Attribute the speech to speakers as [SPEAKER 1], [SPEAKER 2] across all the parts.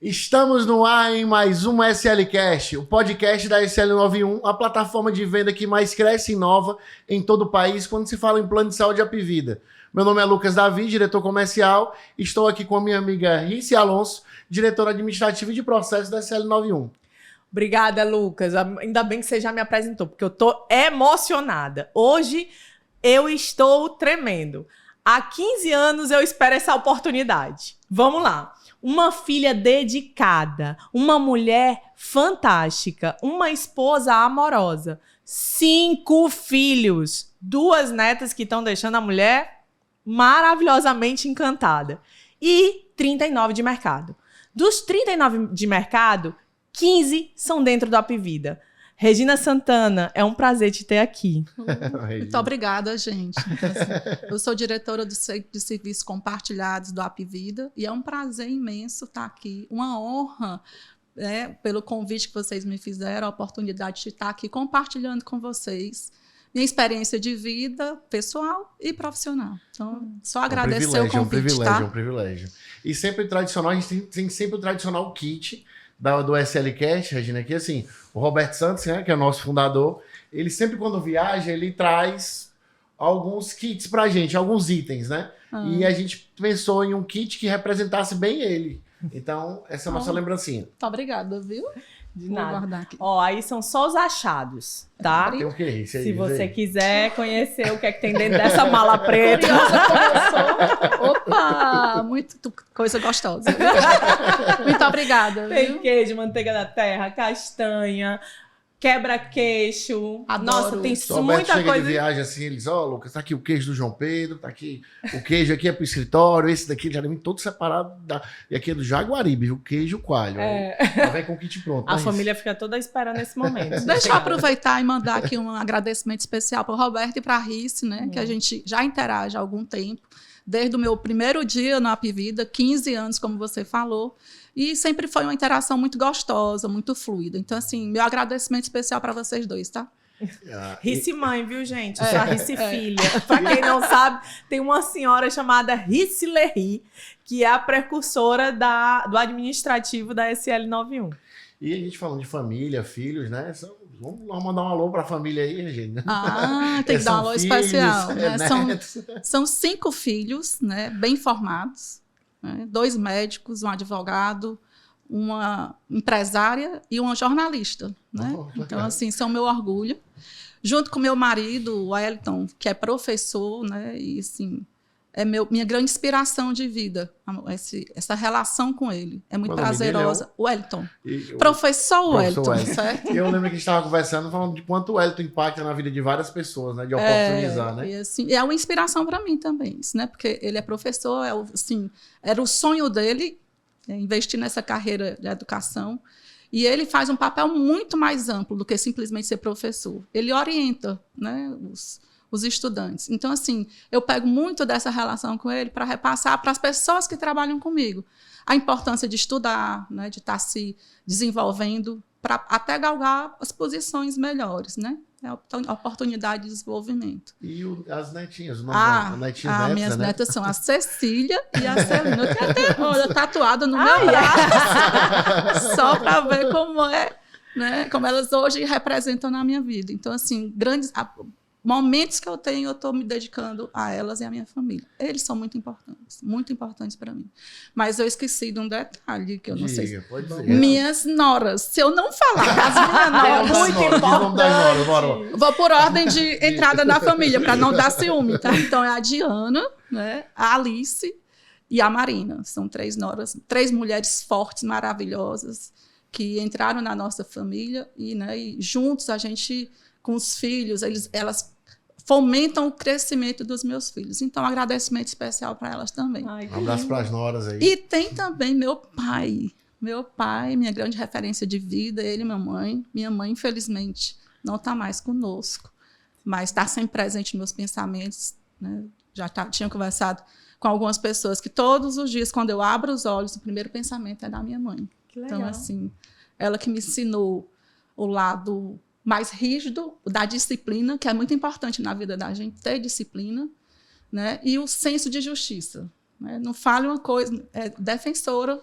[SPEAKER 1] Estamos no ar em mais um SLCast, o podcast da SL91, a plataforma de venda que mais cresce e inova em todo o país quando se fala em plano de saúde Apvida. Meu nome é Lucas Davi, diretor comercial. Estou aqui com a minha amiga Rici Alonso, diretora administrativa e de processos da SL91.
[SPEAKER 2] Obrigada, Lucas. Ainda bem que você já me apresentou, porque eu tô emocionada. Hoje eu estou tremendo. Há 15 anos eu espero essa oportunidade. Vamos lá. Uma filha dedicada, uma mulher fantástica, uma esposa amorosa, 5 filhos, 2 netas que estão deixando a mulher maravilhosamente encantada e 39 de mercado. Dos 39 de mercado, 15 são dentro do Apvida. Regina Santana, é um prazer te ter aqui.
[SPEAKER 3] Muito obrigada, gente. Eu sou diretora de serviços compartilhados do Apvida e é um prazer imenso estar aqui. Uma honra, pelo convite que vocês me fizeram, a oportunidade de estar aqui compartilhando com vocês minha experiência de vida pessoal e profissional. Então, só agradecer o convite,
[SPEAKER 1] É um privilégio. E sempre tradicional, a gente tem sempre o tradicional kit do SLCast, Regina, que assim, o Roberto Santos, né, que é o nosso fundador, ele sempre quando viaja, ele traz alguns kits pra gente, alguns itens, né? E a gente pensou em um kit que representasse bem ele. Então, essa é a nossa lembrancinha.
[SPEAKER 3] Muito obrigada, viu?
[SPEAKER 2] De
[SPEAKER 3] Vou
[SPEAKER 2] nada.
[SPEAKER 3] guardar aqui.
[SPEAKER 2] Ó, aí são só os achados, tá?
[SPEAKER 1] Tem o quê?
[SPEAKER 2] Se você quiser conhecer o que é que tem dentro dessa mala preta.
[SPEAKER 3] Opa! Muito coisa gostosa. Muito obrigada.
[SPEAKER 2] Tem
[SPEAKER 3] Viu?
[SPEAKER 2] queijo, manteiga da terra, castanha, quebra-queixo.
[SPEAKER 3] Adoro.
[SPEAKER 2] Nossa, tem
[SPEAKER 1] O Roberto
[SPEAKER 2] muita
[SPEAKER 1] chega
[SPEAKER 2] coisa.
[SPEAKER 1] de viagem assim, eles, Lucas, tá aqui o queijo do João Pedro, tá aqui o queijo aqui é pro escritório, esse daqui já vem todo separado, e aqui é do Jaguaribe, o queijo coalho. Já vem com o kit pronto.
[SPEAKER 2] A família fica toda esperando esse momento.
[SPEAKER 3] Deixa eu aproveitar e mandar aqui um agradecimento especial para o Roberto e para a Rici, né? Que a gente já interage há algum tempo. Desde o meu primeiro dia na Apvida, 15 anos, como você falou. E sempre foi uma interação muito gostosa, muito fluida. Então, assim, meu agradecimento especial para vocês dois, tá?
[SPEAKER 2] Rici mãe, viu, gente? Eu sou a Rici filha. Pra quem não sabe, tem uma senhora chamada Rici Lerry, que é a precursora do administrativo da SL91.
[SPEAKER 1] E a gente falando de família, filhos, né? Vamos mandar um alô pra família aí, Regina.
[SPEAKER 3] Tem que dar um alô
[SPEAKER 1] filhos,
[SPEAKER 3] especial. Né?
[SPEAKER 1] Netos.
[SPEAKER 3] São 5 filhos, né? Bem formados. Né? 2 médicos, um advogado, uma empresária e uma jornalista. Né? Então, assim, são meu orgulho. Junto com meu marido, o Wellington, que é professor, né? E, assim, é minha grande inspiração de vida, essa relação com ele. É muito prazerosa. Wellington. Professor Wellington, certo?
[SPEAKER 1] Eu lembro que a gente estava conversando, falando de quanto o Wellington impacta na vida de várias pessoas, né? De oportunizar, né?
[SPEAKER 3] E, assim, é uma inspiração para mim também, isso, né? Porque ele é professor, assim, era o sonho dele, investir nessa carreira de educação. E ele faz um papel muito mais amplo do que simplesmente ser professor. Ele orienta, né, os estudantes. Então, assim, eu pego muito dessa relação com ele para repassar para as pessoas que trabalham comigo a importância de estudar, né, de estar se desenvolvendo para até galgar as posições melhores, né? É a oportunidade de desenvolvimento.
[SPEAKER 1] E as netinhas, o nome das netinhas netas,
[SPEAKER 3] minhas
[SPEAKER 1] né?
[SPEAKER 3] netas são a Cecília e a Celina. Eu tenho até, olha, tatuada no meu braço, só para ver como é, né? Como elas hoje representam na minha vida. Então, assim, momentos que eu tenho, eu estou me dedicando a elas e à minha família. Eles são muito importantes para mim. Mas eu esqueci de um detalhe que eu não sei.
[SPEAKER 1] Pode ser.
[SPEAKER 3] Minhas noras. Se eu não falar as minhas noras,
[SPEAKER 1] Muito importante.
[SPEAKER 3] Vou por ordem de entrada na família, para não dar ciúme, tá? Então é a Diana, né? A Alice e a Marina. São 3 noras, 3 mulheres fortes, maravilhosas, que entraram na nossa família e juntos a gente, com os filhos, elas fomentam o crescimento dos meus filhos. Então, um agradecimento especial para elas também.
[SPEAKER 1] Um abraço para as noras aí.
[SPEAKER 3] E tem também meu pai. Meu pai, minha grande referência de vida, ele e minha mãe. Minha mãe, infelizmente, não está mais conosco, mas está sempre presente nos meus pensamentos. Né? Tinha conversado com algumas pessoas que todos os dias, quando eu abro os olhos, o primeiro pensamento é da minha mãe.
[SPEAKER 2] Que legal.
[SPEAKER 3] Então, assim, ela que me ensinou o lado mais rígido da disciplina, que é muito importante na vida da gente, ter disciplina, né? E o senso de justiça. Né? Não fale uma coisa, é defensora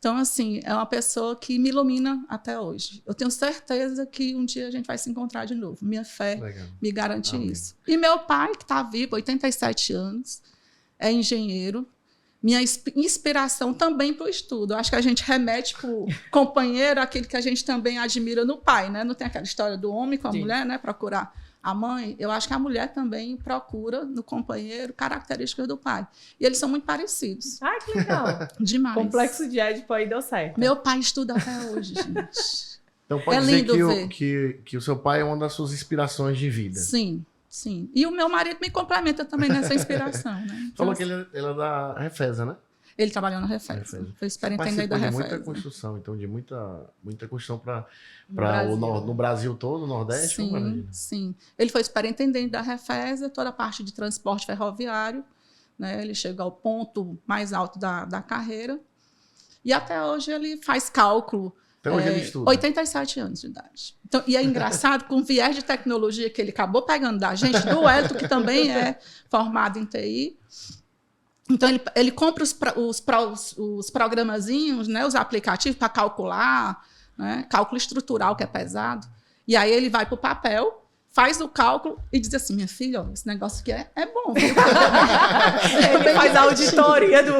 [SPEAKER 3] Então, assim, é uma pessoa que me ilumina até hoje. Eu tenho certeza que um dia a gente vai se encontrar de novo. Minha fé me garante isso. E meu pai, que está vivo, 87 anos, é engenheiro. Minha inspiração também para o estudo. Eu acho que a gente remete para o companheiro aquele que a gente também admira no pai, né? Não tem aquela história do homem com a mulher, né? Procurar a mãe. Eu acho que a mulher também procura no companheiro características do pai. E eles são muito parecidos.
[SPEAKER 2] Ai, que legal.
[SPEAKER 3] Demais.
[SPEAKER 2] Complexo de Édipo aí deu certo.
[SPEAKER 3] Meu pai estuda até hoje, gente.
[SPEAKER 1] Então pode dizer que o seu pai é uma das suas inspirações de vida.
[SPEAKER 3] Sim. Sim. E o meu marido me complementa também nessa inspiração, né? Então,
[SPEAKER 1] falou que ele é da Refesa, né?
[SPEAKER 3] Ele trabalhou na Refesa. Foi superintendente da Refesa.
[SPEAKER 1] De muita construção, então, de muita construção no Brasil todo, no Nordeste.
[SPEAKER 3] Sim, sim. Ele foi superintendente da Refesa, toda a parte de transporte ferroviário, né? Ele chegou ao ponto mais alto da carreira. E até hoje ele faz cálculo.
[SPEAKER 1] Então hoje ele estuda.
[SPEAKER 3] 87 anos de idade. Então, e é engraçado, com o viés de tecnologia que ele acabou pegando da gente, do Elton, que também é formado em TI. Então, ele compra os programazinhos, né, os aplicativos para calcular, né, cálculo estrutural, que é pesado. E aí ele vai para o papel, faz o cálculo e diz assim, minha filha, ó, esse negócio aqui é bom.
[SPEAKER 2] Ele faz a auditoria do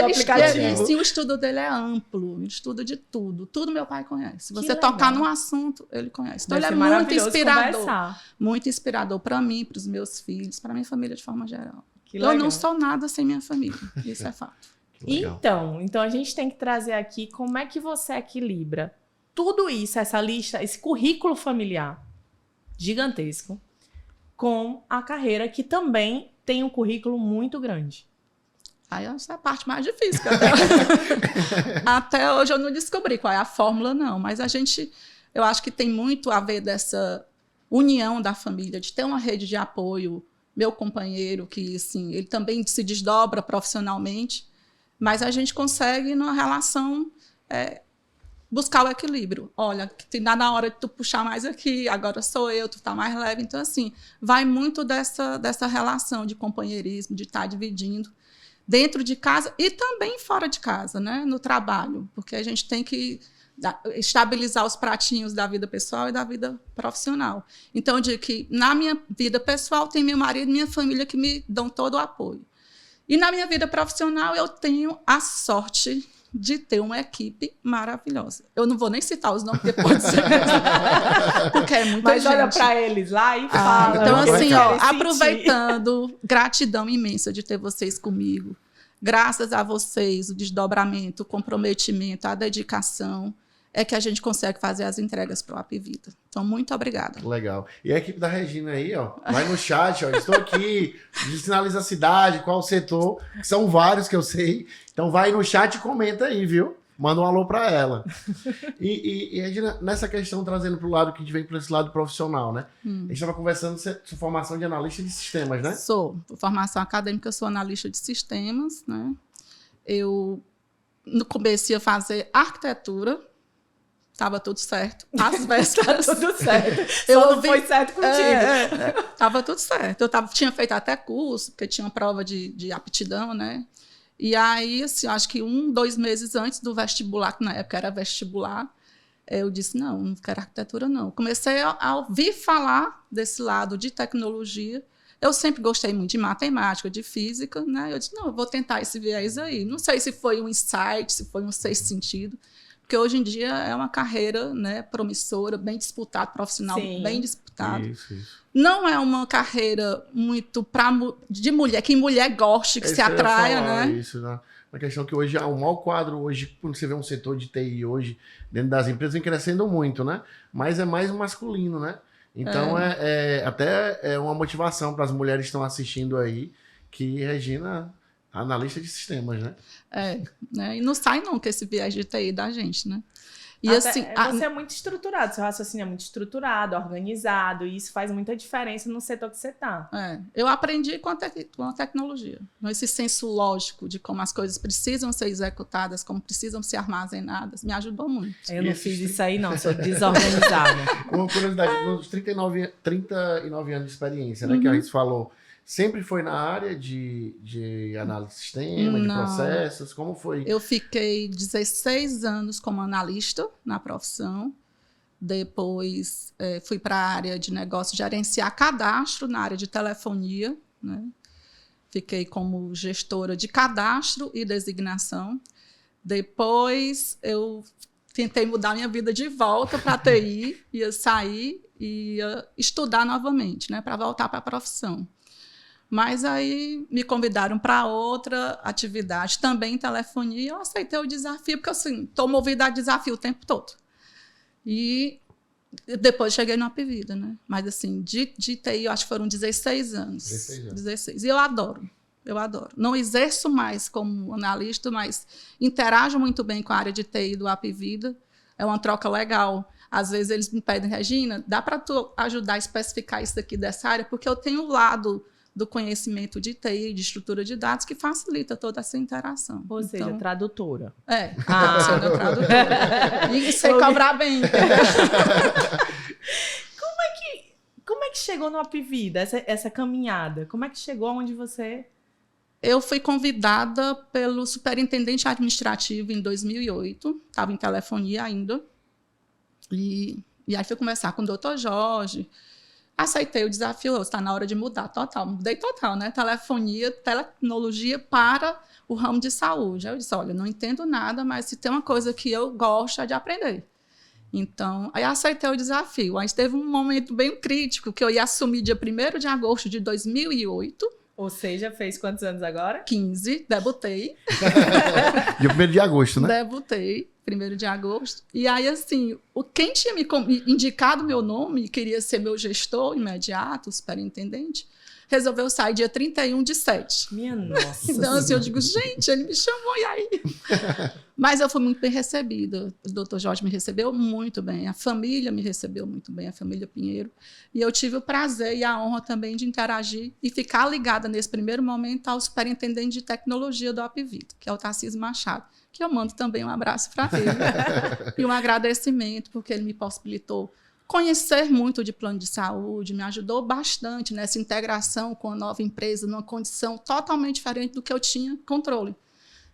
[SPEAKER 2] aplicativo.
[SPEAKER 3] Sim, o estudo dele é amplo, ele estuda de tudo. Tudo meu pai conhece. Se você
[SPEAKER 2] Que
[SPEAKER 3] tocar
[SPEAKER 2] legal.
[SPEAKER 3] num assunto, ele conhece. Então,
[SPEAKER 2] Deve
[SPEAKER 3] ele é
[SPEAKER 2] ser
[SPEAKER 3] muito inspirador.
[SPEAKER 2] Conversar.
[SPEAKER 3] Muito inspirador para mim, para os meus filhos, para minha família de forma geral.
[SPEAKER 2] Que legal.
[SPEAKER 3] Eu não sou nada sem minha família, isso é fato.
[SPEAKER 2] Então a gente tem que trazer aqui como é que você equilibra tudo isso, essa lista, esse currículo familiar gigantesco, com a carreira que também tem um currículo muito grande.
[SPEAKER 3] Aí essa é a parte mais difícil. Até hoje eu não descobri qual é a fórmula, não. Mas eu acho que tem muito a ver dessa união da família, de ter uma rede de apoio. Meu companheiro, que assim, ele também se desdobra profissionalmente, mas a gente consegue, numa relação, buscar o equilíbrio. Olha, que dá na hora de tu puxar mais aqui, agora sou eu, tu tá mais leve. Então, assim, vai muito dessa relação de companheirismo, de estar dividindo dentro de casa e também fora de casa, né? No trabalho, porque a gente tem que estabilizar os pratinhos da vida pessoal e da vida profissional. Então, eu digo que na minha vida pessoal tem meu marido e minha família que me dão todo o apoio. E na minha vida profissional eu tenho a sorte de ter uma equipe maravilhosa. Eu não vou nem citar os nomes depois, porque é muita gente.
[SPEAKER 2] Mas olha para eles lá e fala.
[SPEAKER 3] Então, assim, aproveitando, gratidão imensa de ter vocês comigo. Graças a vocês, o desdobramento, o comprometimento, a dedicação, é que a gente consegue fazer as entregas para o App Vida. Então, muito obrigada.
[SPEAKER 1] Legal. E a equipe da Regina aí, ó, vai no chat, ó, estou aqui, sinaliza a cidade, qual o setor, que são vários que eu sei. Então, vai no chat e comenta aí, viu? Manda um alô para ela. E Regina, nessa questão, trazendo para o lado que a gente vem para esse lado profissional, né? A gente estava conversando sua formação de analista de sistemas, né?
[SPEAKER 3] Sou. Por formação acadêmica, eu sou analista de sistemas, né? Eu, no começo, ia fazer arquitetura. Tava tudo certo. Às vezes
[SPEAKER 2] tá tudo certo. Só não foi certo contigo.
[SPEAKER 3] Tava tudo certo. Eu tinha feito até curso, porque tinha uma prova de aptidão, né? E aí, assim, acho que 2 meses antes do vestibular, que na época era vestibular, eu disse, não quero arquitetura, não. Comecei a ouvir falar desse lado de tecnologia. Eu sempre gostei muito de matemática, de física, né? Eu disse, não, eu vou tentar esse viés aí. Não sei se foi um insight, se foi um sexto sentido, porque hoje em dia é uma carreira, né, promissora, bem disputada, profissional. Sim. Bem disputado. Isso. Não é uma carreira muito de mulher, que mulher goste, que se atraia, né?
[SPEAKER 1] Isso, né? Uma questão que hoje, o maior quadro hoje, quando você vê um setor de TI hoje, dentro das empresas, vem crescendo muito, né? Mas é mais masculino, né? Então, até é uma motivação para as mulheres que estão assistindo aí, que Regina... analista de sistemas, né?
[SPEAKER 3] Né? E não sai nunca esse viés de TI da gente, né? E
[SPEAKER 2] até,
[SPEAKER 3] assim,
[SPEAKER 2] você é muito estruturado, seu raciocínio é muito estruturado, organizado, e isso faz muita diferença no setor que você está.
[SPEAKER 3] Eu aprendi com a tecnologia, esse senso lógico de como as coisas precisam ser executadas, como precisam ser armazenadas, me ajudou muito.
[SPEAKER 2] Eu não fiz isso aí não, sou desorganizada.
[SPEAKER 1] Uma curiosidade, nos 39 anos de experiência, né, que a gente falou, sempre foi na área de análise de sistema, de
[SPEAKER 3] Não.
[SPEAKER 1] processos? Como foi?
[SPEAKER 3] Eu fiquei 16 anos como analista na profissão. Depois fui para a área de negócio, gerenciar cadastro na área de telefonia, né? Fiquei como gestora de cadastro e designação. Depois eu tentei mudar minha vida de volta para a TI, ia sair e ia estudar novamente, né, para voltar para a profissão. Mas aí me convidaram para outra atividade, também em telefonia, e eu aceitei o desafio, porque assim, estou movida a desafio o tempo todo. E depois cheguei no Apvida, né? Mas assim, de TI, eu acho que foram 16 anos. 16. E eu adoro. Não exerço mais como analista, mas interajo muito bem com a área de TI do Apvida. É uma troca legal. Às vezes eles me pedem, Regina, dá para tu ajudar a especificar isso daqui dessa área? Porque eu tenho o lado do conhecimento de TI, de estrutura de dados, que facilita toda essa interação.
[SPEAKER 2] Ou seja, tradutora.
[SPEAKER 3] Sendo tradutora. E sei cobrar bem.
[SPEAKER 2] Como é que chegou no Apvida, essa caminhada? Como é que chegou onde você...
[SPEAKER 3] Eu fui convidada pelo superintendente administrativo em 2008, estava em telefonia ainda, e aí fui conversar com o doutor Jorge, aceitei o desafio, está na hora de mudar total, mudei total, né? Telefonia, tecnologia para o ramo de saúde. Aí eu disse, olha, não entendo nada, mas se tem uma coisa que eu gosto é de aprender. Então, aí aceitei o desafio. Aí teve um momento bem crítico, que eu ia assumir dia 1º de agosto de 2008,
[SPEAKER 2] Ou seja, fez quantos anos agora?
[SPEAKER 3] 15, debutei.
[SPEAKER 1] Dia 1º de agosto, né?
[SPEAKER 3] Debutei, 1º de agosto. E aí, assim, quem tinha me indicado meu nome, queria ser meu gestor imediato, superintendente, resolveu sair dia 31/7.
[SPEAKER 2] Minha nossa.
[SPEAKER 3] Então, assim, eu digo, gente, ele me chamou, e aí? Mas eu fui muito bem recebida. O doutor Jorge me recebeu muito bem. A família me recebeu muito bem, a família Pinheiro. E eu tive o prazer e a honra também de interagir e ficar ligada nesse primeiro momento ao superintendente de tecnologia do Apvida, que é o Tarcísio Machado, que eu mando também um abraço para ele. E um agradecimento, porque ele me possibilitou conhecer muito de plano de saúde, me ajudou bastante nessa integração com a nova empresa, numa condição totalmente diferente do que eu tinha controle.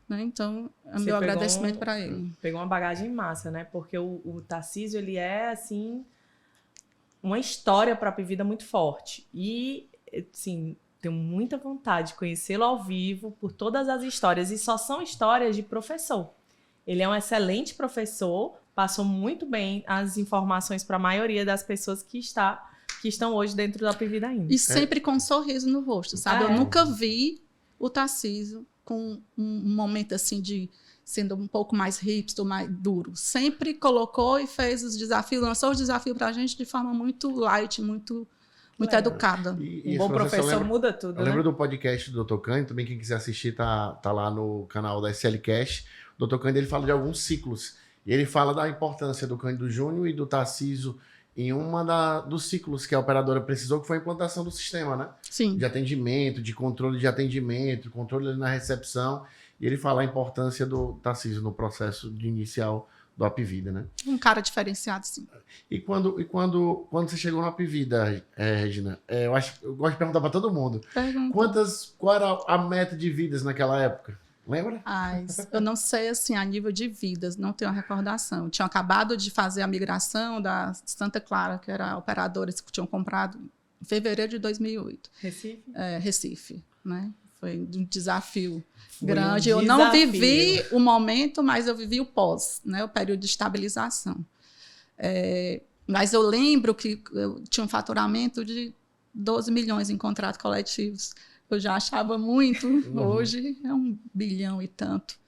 [SPEAKER 3] Né? Então, é meu agradecimento para ele.
[SPEAKER 2] Pegou uma bagagem massa, né? Porque o Tarcísio, ele é, assim, uma história para a Apvida muito forte. E, assim, tenho muita vontade de conhecê-lo ao vivo por todas as histórias. E só são histórias de professor. Ele é um excelente professor, passou muito bem as informações para a maioria das pessoas que estão hoje dentro da Apvida ainda.
[SPEAKER 3] E sempre com um sorriso no rosto, sabe? Eu nunca vi o Tarcísio com um momento assim de sendo um pouco mais hipster, mais duro. Sempre colocou e fez os desafios, lançou os desafios para a gente de forma muito light, muito educada.
[SPEAKER 1] E
[SPEAKER 2] um bom professor muda tudo,
[SPEAKER 1] Eu lembro do podcast do Dr. Cândido, também quem quiser assistir tá lá no canal da SLCast. O Dr. Cândido, ele fala de alguns ciclos. E ele fala da importância do Cândido Júnior e do Tarcísio em dos ciclos que a operadora precisou, que foi a implantação do sistema, né?
[SPEAKER 3] Sim.
[SPEAKER 1] De atendimento, de controle de atendimento, controle ali na recepção. E ele fala a importância do Tarcísio no processo de inicial do Apvida, né?
[SPEAKER 3] Um cara diferenciado, sim.
[SPEAKER 1] E quando você chegou no Apvida, Regina, eu gosto de perguntar para todo mundo. Qual era a meta de vidas naquela época? Lembra?
[SPEAKER 3] Eu não sei, assim, a nível de vidas, não tenho a recordação. Tinham acabado de fazer a migração da Santa Clara, que era a operadora que tinham comprado em fevereiro de 2008.
[SPEAKER 2] Recife?
[SPEAKER 3] Recife, né? Foi um desafio grande. Eu não vivi o momento, mas eu vivi o pós, né? O período de estabilização. Mas eu lembro que eu tinha um faturamento de 12 milhões em contratos coletivos. Eu já achava muito, hoje é 1 bilhão e tanto.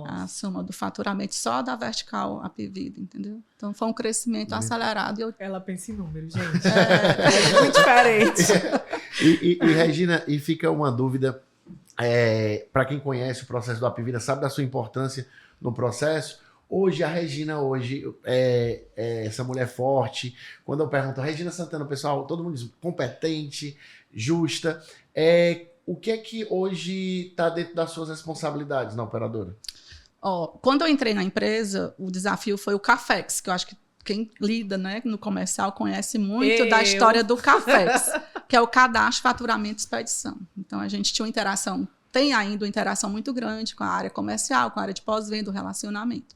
[SPEAKER 3] A soma do faturamento só da vertical Apvida, entendeu? Então foi um crescimento acelerado.
[SPEAKER 2] Ela pensa em números, gente. É muito diferente.
[SPEAKER 1] E Regina, e fica uma dúvida, para quem conhece o processo do Apvida, sabe da sua importância no processo. Hoje, a Regina é essa mulher forte. Quando eu pergunto, Regina Santana, pessoal, todo mundo diz competente, justa. O que é que hoje está dentro das suas responsabilidades na operadora?
[SPEAKER 3] Quando eu entrei na empresa, o desafio foi o Cafex, que eu acho que quem lida, né, no comercial conhece muito da história do Cafex. que é o cadastro, faturamento e expedição. Então, a gente tinha uma interação, tem ainda uma interação muito grande com a área comercial, com a área de pós-venda, o relacionamento.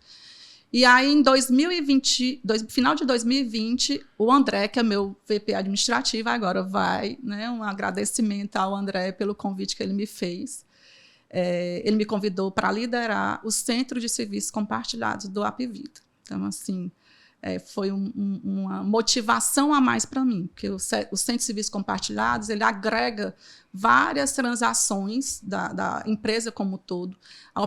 [SPEAKER 3] E aí, em 2020, final de 2020, o André, que é meu VP administrativo, agora vai, né, um agradecimento ao André pelo convite que ele me fez. Ele me convidou para liderar o Centro de Serviços Compartilhados do Apvida. Então, assim, foi uma motivação a mais para mim, porque o Centro de Serviços Compartilhados, ele agrega várias transações da empresa como um todo,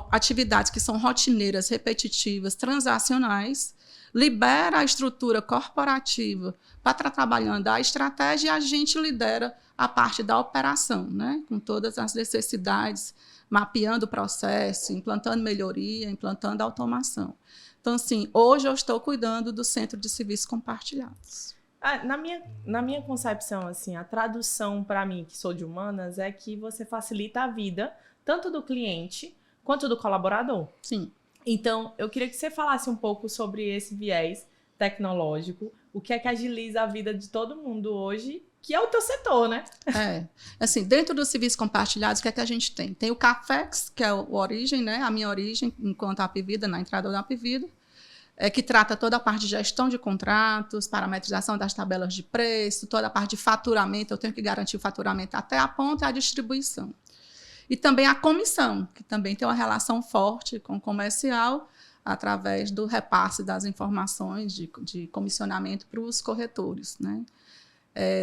[SPEAKER 3] atividades que são rotineiras, repetitivas, transacionais, libera a estrutura corporativa para estar trabalhando a estratégia e a gente lidera a parte da operação, né? Com todas as necessidades, mapeando o processo, implantando melhoria, implantando automação. Então, assim, hoje eu estou cuidando do Centro de Serviços Compartilhados.
[SPEAKER 2] Na minha concepção, assim, a tradução para mim, que sou de humanas, é que você facilita a vida tanto do cliente quanto do colaborador.
[SPEAKER 3] Sim.
[SPEAKER 2] Então, eu queria que você falasse um pouco sobre esse viés tecnológico, o que é que agiliza a vida de todo mundo hoje, que é o teu setor, né?
[SPEAKER 3] Assim, dentro dos serviços compartilhados, o que é que a gente tem? Tem o Cafex, que é o Origem, né? A minha origem, enquanto Apvida, na entrada da Apvida, que trata toda a parte de gestão de contratos, parametrização das tabelas de preço, toda a parte de faturamento, eu tenho que garantir o faturamento até a ponta e a distribuição. E também a comissão, que também tem uma relação forte com o comercial, através do repasse das informações de comissionamento para os corretores, né?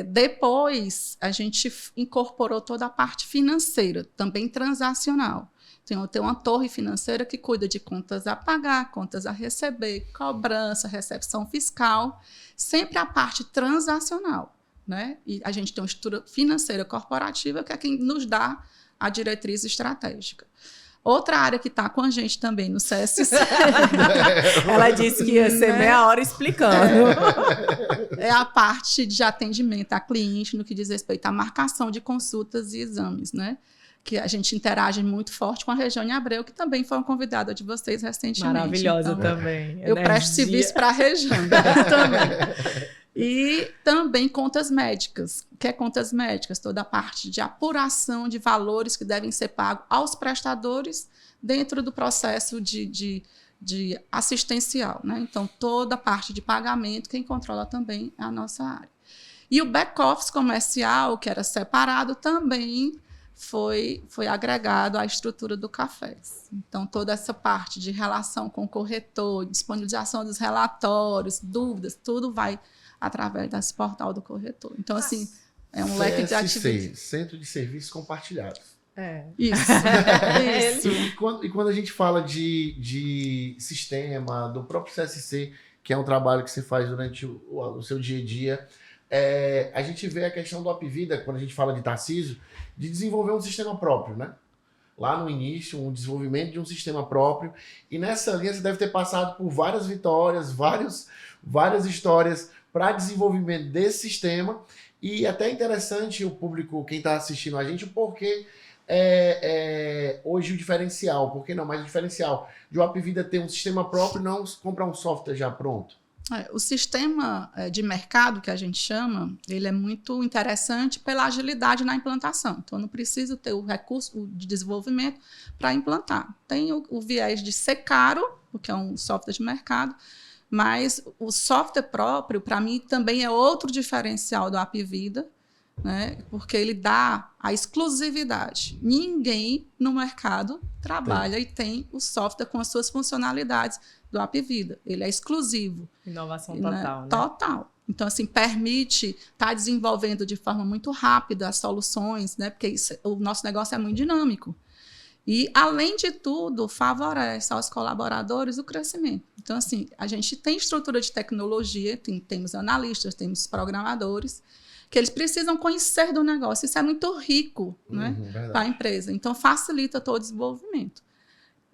[SPEAKER 3] Depois, a gente incorporou toda a parte financeira, também transacional. Tem uma torre financeira que cuida de contas a pagar, contas a receber, cobrança, recepção fiscal, sempre a parte transacional, né? E a gente tem uma estrutura financeira corporativa que é quem nos dá a diretriz estratégica. Outra área que está com a gente também no CSC.
[SPEAKER 2] Ela disse que ia ser meia hora explicando.
[SPEAKER 3] É a parte de atendimento a cliente no que diz respeito à marcação de consultas e exames, né? Que a gente interage muito forte com a Regiane Abreu, que também foi uma convidada de vocês recentemente.
[SPEAKER 2] Maravilhosa
[SPEAKER 3] então,
[SPEAKER 2] também.
[SPEAKER 3] Eu presto serviço para a Regiane também. E também contas médicas. O que é contas médicas? Toda a parte de apuração de valores que devem ser pagos aos prestadores dentro do processo de assistencial, né? Então, toda a parte de pagamento, quem controla também é a nossa área. E o back-office comercial, que era separado, também foi agregado à estrutura do Cafés. Então, toda essa parte de relação com o corretor, disponibilização dos relatórios, dúvidas, tudo vai através desse portal do corretor. Então, assim, é um leque de atividades.
[SPEAKER 1] Centro de Serviços Compartilhados.
[SPEAKER 3] Isso.
[SPEAKER 1] E quando a gente fala de sistema, do próprio CSC, que é um trabalho que você faz durante o seu dia a dia, a gente vê a questão do Apvida, quando a gente fala de Tarcísio, de desenvolver um sistema próprio, né? Lá no início, um desenvolvimento de um sistema próprio. E nessa linha você deve ter passado por várias vitórias, várias histórias para desenvolvimento desse sistema. E até interessante o público, quem está assistindo a gente, porque hoje o diferencial, por que não mais o diferencial de o Apvida ter um sistema próprio e não comprar um software já pronto?
[SPEAKER 3] O sistema de mercado, que a gente chama, ele é muito interessante pela agilidade na implantação. Então, eu não preciso ter o recurso de desenvolvimento para implantar. Tem o viés de ser caro, porque é um software de mercado, mas o software próprio, para mim, também é outro diferencial do Apvida, né? Porque ele dá a exclusividade. Ninguém no mercado trabalha e tem o software com as suas funcionalidades do Apvida. Ele é exclusivo.
[SPEAKER 2] Inovação total, né?
[SPEAKER 3] Total. Então, assim, permite estar desenvolvendo de forma muito rápida as soluções, né? Porque o nosso negócio é muito dinâmico. E, além de tudo, favorece aos colaboradores o crescimento. Então, assim, a gente tem estrutura de tecnologia, temos analistas, temos programadores, que eles precisam conhecer do negócio. Isso é muito rico, né, para a empresa. Então, facilita todo o desenvolvimento.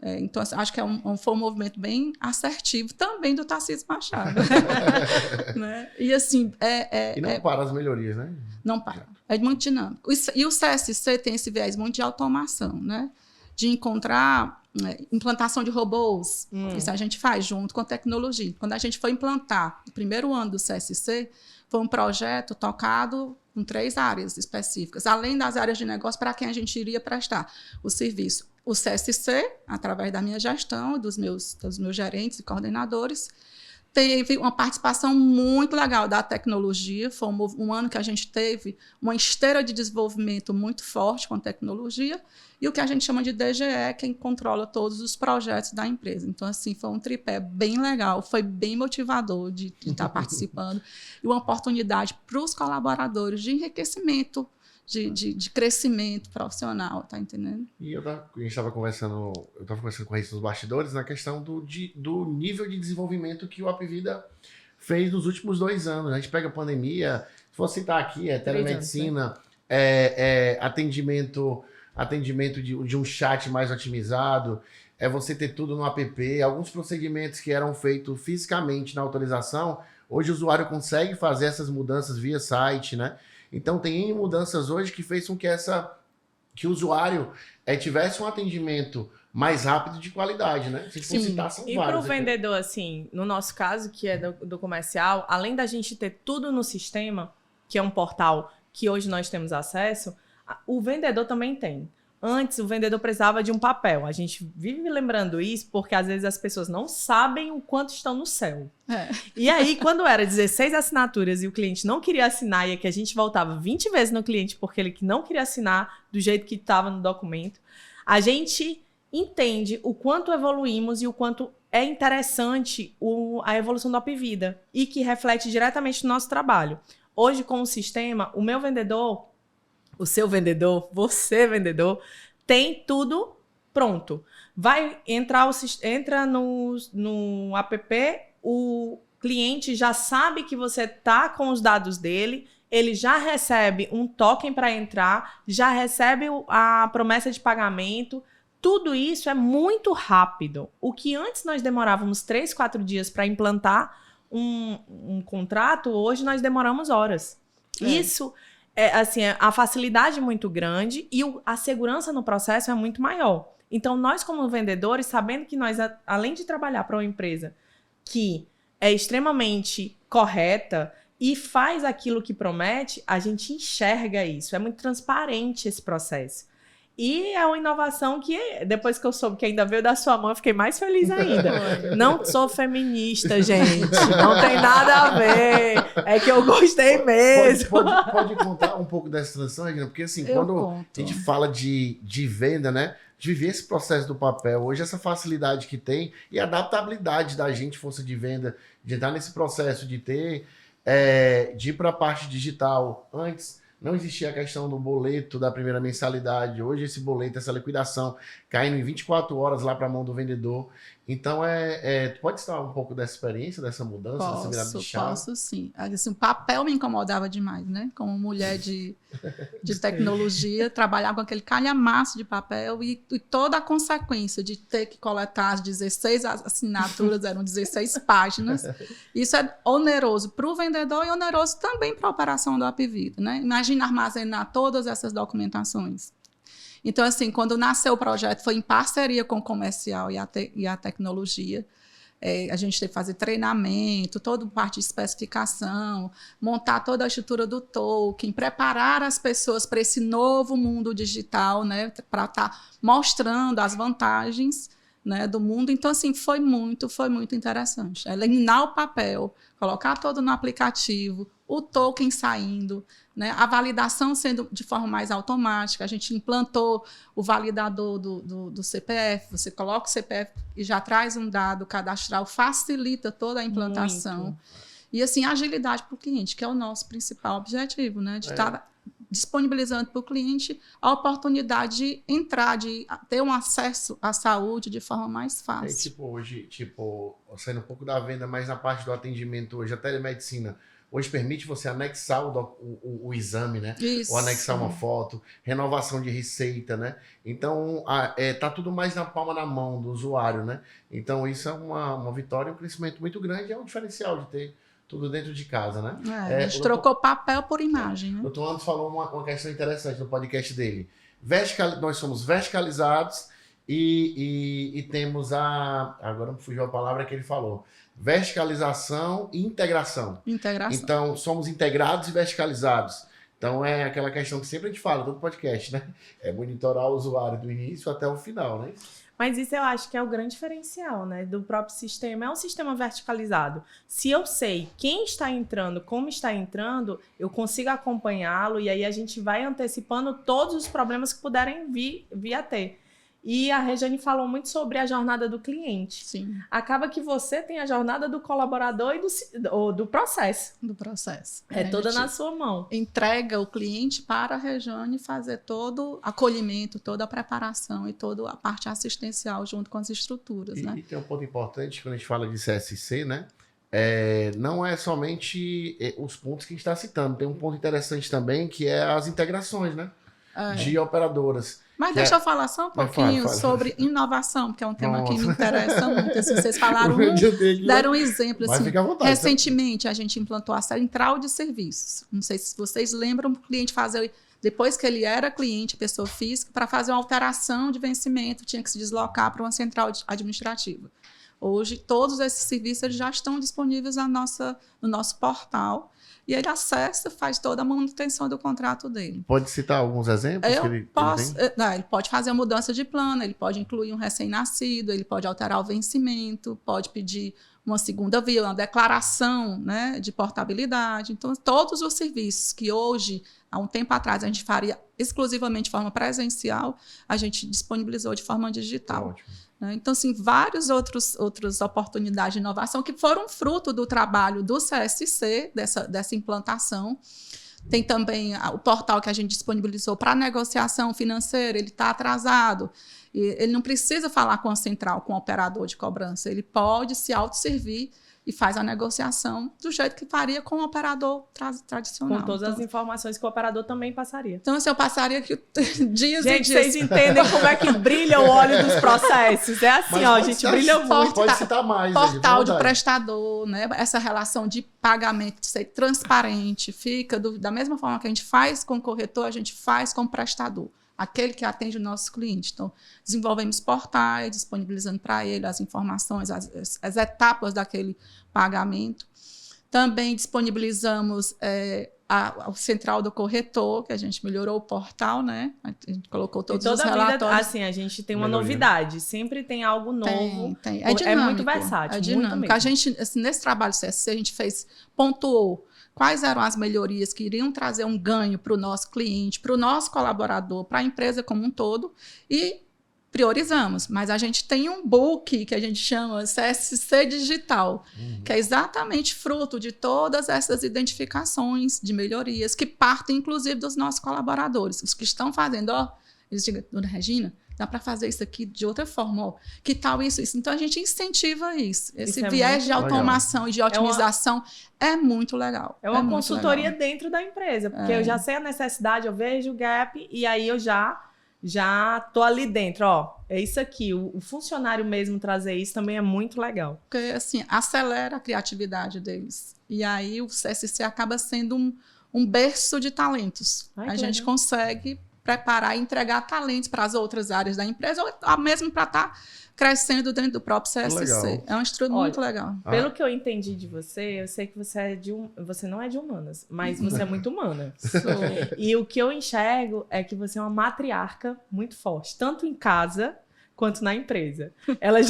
[SPEAKER 3] Então, acho que foi um movimento bem assertivo também do Tarcísio Machado. Né? E, assim...
[SPEAKER 1] e não para as melhorias, né?
[SPEAKER 3] Não para. É muito dinâmico. E o CSC tem esse viés muito de automação, né? De encontrar implantação de robôs. Isso a gente faz junto com tecnologia. Quando a gente foi implantar o primeiro ano do CSC, foi um projeto tocado com 3 áreas específicas, além das áreas de negócio para quem a gente iria prestar o serviço. O CSC, através da minha gestão, dos meus gerentes e coordenadores, teve uma participação muito legal da tecnologia. Foi um ano que a gente teve uma esteira de desenvolvimento muito forte com a tecnologia e o que a gente chama de DGE, quem controla todos os projetos da empresa. Então, assim, foi um tripé bem legal, foi bem motivador de estar participando e uma oportunidade para os colaboradores de enriquecimento, de crescimento profissional, tá entendendo?
[SPEAKER 1] E a gente estava conversando, eu estava conversando com a Raíssa nos bastidores na questão do nível de desenvolvimento que o Apvida fez nos últimos 2 anos. A gente pega a pandemia, se for citar aqui, telemedicina, atendimento de um chat mais otimizado, você ter tudo no app, alguns procedimentos que eram feitos fisicamente na autorização, hoje o usuário consegue fazer essas mudanças via site, né? Então, tem N mudanças hoje que fez com que o usuário tivesse um atendimento mais rápido de qualidade, né? Se for citar, são
[SPEAKER 2] vários. E para o vendedor, assim, no nosso caso, que é do comercial, além da gente ter tudo no sistema, que é um portal que hoje nós temos acesso, o vendedor também tem. Antes, o vendedor precisava de um papel. A gente vive lembrando isso porque, às vezes, as pessoas não sabem o quanto estão no céu. E aí, quando era 16 assinaturas e o cliente não queria assinar, e é que a gente voltava 20 vezes no cliente porque ele não queria assinar do jeito que estava no documento, a gente entende o quanto evoluímos e o quanto é interessante a evolução do Apvida e que reflete diretamente no nosso trabalho. Hoje, com o sistema, o meu vendedor... O seu vendedor, você vendedor, tem tudo pronto. Entra no app, o cliente já sabe que você está com os dados dele, ele já recebe um token para entrar, já recebe a promessa de pagamento. Tudo isso é muito rápido. O que antes nós demorávamos 3, 4 dias para implantar um contrato, hoje nós demoramos horas. Isso... assim, a facilidade é muito grande e a segurança no processo é muito maior. Então, nós como vendedores, sabendo que nós, além de trabalhar para uma empresa que é extremamente correta e faz aquilo que promete, a gente enxerga isso. É muito transparente esse processo. E é uma inovação que, depois que eu soube que ainda veio da sua mão, eu fiquei mais feliz ainda. Não sou feminista, gente. Não tem nada a ver. É que eu gostei mesmo.
[SPEAKER 1] Pode contar um pouco dessa transição, Regina? Porque, assim, quando a gente fala de venda, né? De viver esse processo do papel, hoje essa facilidade que tem e a adaptabilidade da gente, força de venda, de entrar nesse processo de ter, de ir para a parte digital. Antes, não existia a questão do boleto da primeira mensalidade. Hoje esse boleto, essa liquidação, caindo em 24 horas lá para a mão do vendedor. Então, tu pode citar um pouco dessa experiência, dessa mudança, dessa virada de chave?
[SPEAKER 3] Posso, sim. Assim, o papel me incomodava demais, né? Como mulher de tecnologia, trabalhar com aquele calhamaço de papel e toda a consequência de ter que coletar as 16 assinaturas, eram 16 páginas. Isso é oneroso para o vendedor e oneroso também para a operação do Apvida, né? Imagina armazenar todas essas documentações. Então, assim, quando nasceu o projeto, foi em parceria com o comercial e a tecnologia. A gente teve que fazer treinamento, toda parte de especificação, montar toda a estrutura do token, preparar as pessoas para esse novo mundo digital, né, para estar mostrando as vantagens, né, do mundo. Então, assim, foi muito interessante. Eliminar o papel, colocar todo no aplicativo, o token saindo, né, a validação sendo de forma mais automática. A gente implantou o validador do CPF. Você coloca o CPF e já traz um dado cadastral, facilita toda a implantação. Muito. E, assim, agilidade para o cliente, que é o nosso principal objetivo, né, de estar disponibilizando para o cliente a oportunidade de entrar, de ter um acesso à saúde de forma mais fácil.
[SPEAKER 1] Hoje, saindo um pouco da venda, mas na parte do atendimento hoje, a telemedicina, hoje permite você anexar o exame, né?
[SPEAKER 3] Isso.
[SPEAKER 1] Ou anexar uma foto, renovação de receita, né? Então, tá tudo mais na palma da mão do usuário, né? Então, isso é uma vitória, um crescimento muito grande, é um diferencial de ter tudo dentro de casa, né?
[SPEAKER 3] A gente trocou papel por imagem, né?
[SPEAKER 1] O Dr. Anderson falou uma questão interessante no podcast dele. Nós somos verticalizados e temos agora me fugiu a palavra que ele falou, verticalização e integração.
[SPEAKER 3] Integração.
[SPEAKER 1] Então, somos integrados e verticalizados. Então, é aquela questão que sempre a gente fala, todo podcast, né? É monitorar o usuário do início até o final, né?
[SPEAKER 2] Mas isso eu acho que é o grande diferencial, né, do próprio sistema. É um sistema verticalizado. Se eu sei quem está entrando, como está entrando, eu consigo acompanhá-lo e aí a gente vai antecipando todos os problemas que puderem vir a ter. E a Regiane falou muito sobre a jornada do cliente.
[SPEAKER 3] Sim.
[SPEAKER 2] Acaba que você tem a jornada do colaborador e do processo.
[SPEAKER 3] Do processo.
[SPEAKER 2] É toda na sua mão.
[SPEAKER 3] Entrega o cliente para a Regiane fazer todo o acolhimento, toda a preparação e toda a parte assistencial junto com as estruturas, né?
[SPEAKER 1] E tem um ponto importante quando a gente fala de CSC, né? Não é somente os pontos que a gente está citando. Tem um ponto interessante também que é as integrações, né? De operadoras.
[SPEAKER 3] Mas deixa eu falar só um pouquinho sobre inovação, que é um tema que me interessa muito. Se vocês falaram, deram um exemplo. Assim, recentemente, a gente implantou a central de serviços. Não sei se vocês lembram, o cliente fazer, depois que ele era cliente, pessoa física, para fazer uma alteração de vencimento, tinha que se deslocar para uma central administrativa. Hoje, todos esses serviços já estão disponíveis no nosso portal. E ele acessa, faz toda a manutenção do contrato dele.
[SPEAKER 1] Pode citar alguns exemplos?
[SPEAKER 3] Ele pode fazer a mudança de plano, ele pode incluir um recém-nascido, ele pode alterar o vencimento, pode pedir uma segunda via, uma declaração, né, de portabilidade. Então, todos os serviços que hoje, há um tempo atrás, a gente faria exclusivamente de forma presencial, a gente disponibilizou de forma digital.
[SPEAKER 1] Ótimo.
[SPEAKER 3] Então, assim, várias outras oportunidades de inovação que foram fruto do trabalho do CSC, dessa implantação. Tem também o portal que a gente disponibilizou para negociação financeira, ele está atrasado. E ele não precisa falar com a central, com o operador de cobrança, ele pode se autosservir e faz a negociação do jeito que faria com o operador tradicional.
[SPEAKER 2] Com todas as informações que o operador também passaria.
[SPEAKER 3] Então, assim, eu passaria aqui dias
[SPEAKER 2] gente,
[SPEAKER 3] e dias.
[SPEAKER 2] Vocês entendem como é que brilha o óleo dos processos. É assim, ó, a gente brilha muito.
[SPEAKER 1] Pode citar mais.
[SPEAKER 3] Portal de prestador, né? Essa relação de pagamento, de ser transparente, fica da mesma forma que a gente faz com o corretor, a gente faz com o prestador. Aquele que atende o nosso cliente. Então, desenvolvemos portais, disponibilizando para ele as informações, as etapas daquele pagamento. Também disponibilizamos a central do corretor, que a gente melhorou o portal, né? A gente colocou todos os relatórios.
[SPEAKER 2] Vida, assim, a gente tem uma novidade. Sempre tem algo novo.
[SPEAKER 3] Tem. É dinâmico.
[SPEAKER 2] É muito versátil.
[SPEAKER 3] É dinâmico. A gente, assim, nesse trabalho CSC, a gente pontuou quais eram as melhorias que iriam trazer um ganho para o nosso cliente, para o nosso colaborador, para a empresa como um todo, e priorizamos. Mas a gente tem um book que a gente chama CSC Digital, que é exatamente fruto de todas essas identificações de melhorias que partem, inclusive, dos nossos colaboradores. Os que estão fazendo, eles dizem, dona Regina, dá para fazer isso aqui de outra forma, que tal isso? Então, a gente incentiva isso. Esse viés de automação e de otimização é muito legal.
[SPEAKER 2] É uma consultoria dentro da empresa, porque eu já sei a necessidade, eu vejo o gap, e aí eu já tô ali dentro, é isso aqui. O funcionário mesmo trazer isso também é muito legal.
[SPEAKER 3] Porque, assim, acelera a criatividade deles. E aí o CSC acaba sendo um berço de talentos. A gente consegue preparar e entregar talentos para as outras áreas da empresa, ou mesmo para estar crescendo dentro do próprio CSC.
[SPEAKER 1] Legal.
[SPEAKER 3] É um instrumento muito legal.
[SPEAKER 2] Pelo que eu entendi de você, eu sei que você não é de humanas, mas você é muito humana. E o que eu enxergo é que você é uma matriarca muito forte, tanto em casa quanto na empresa. Ela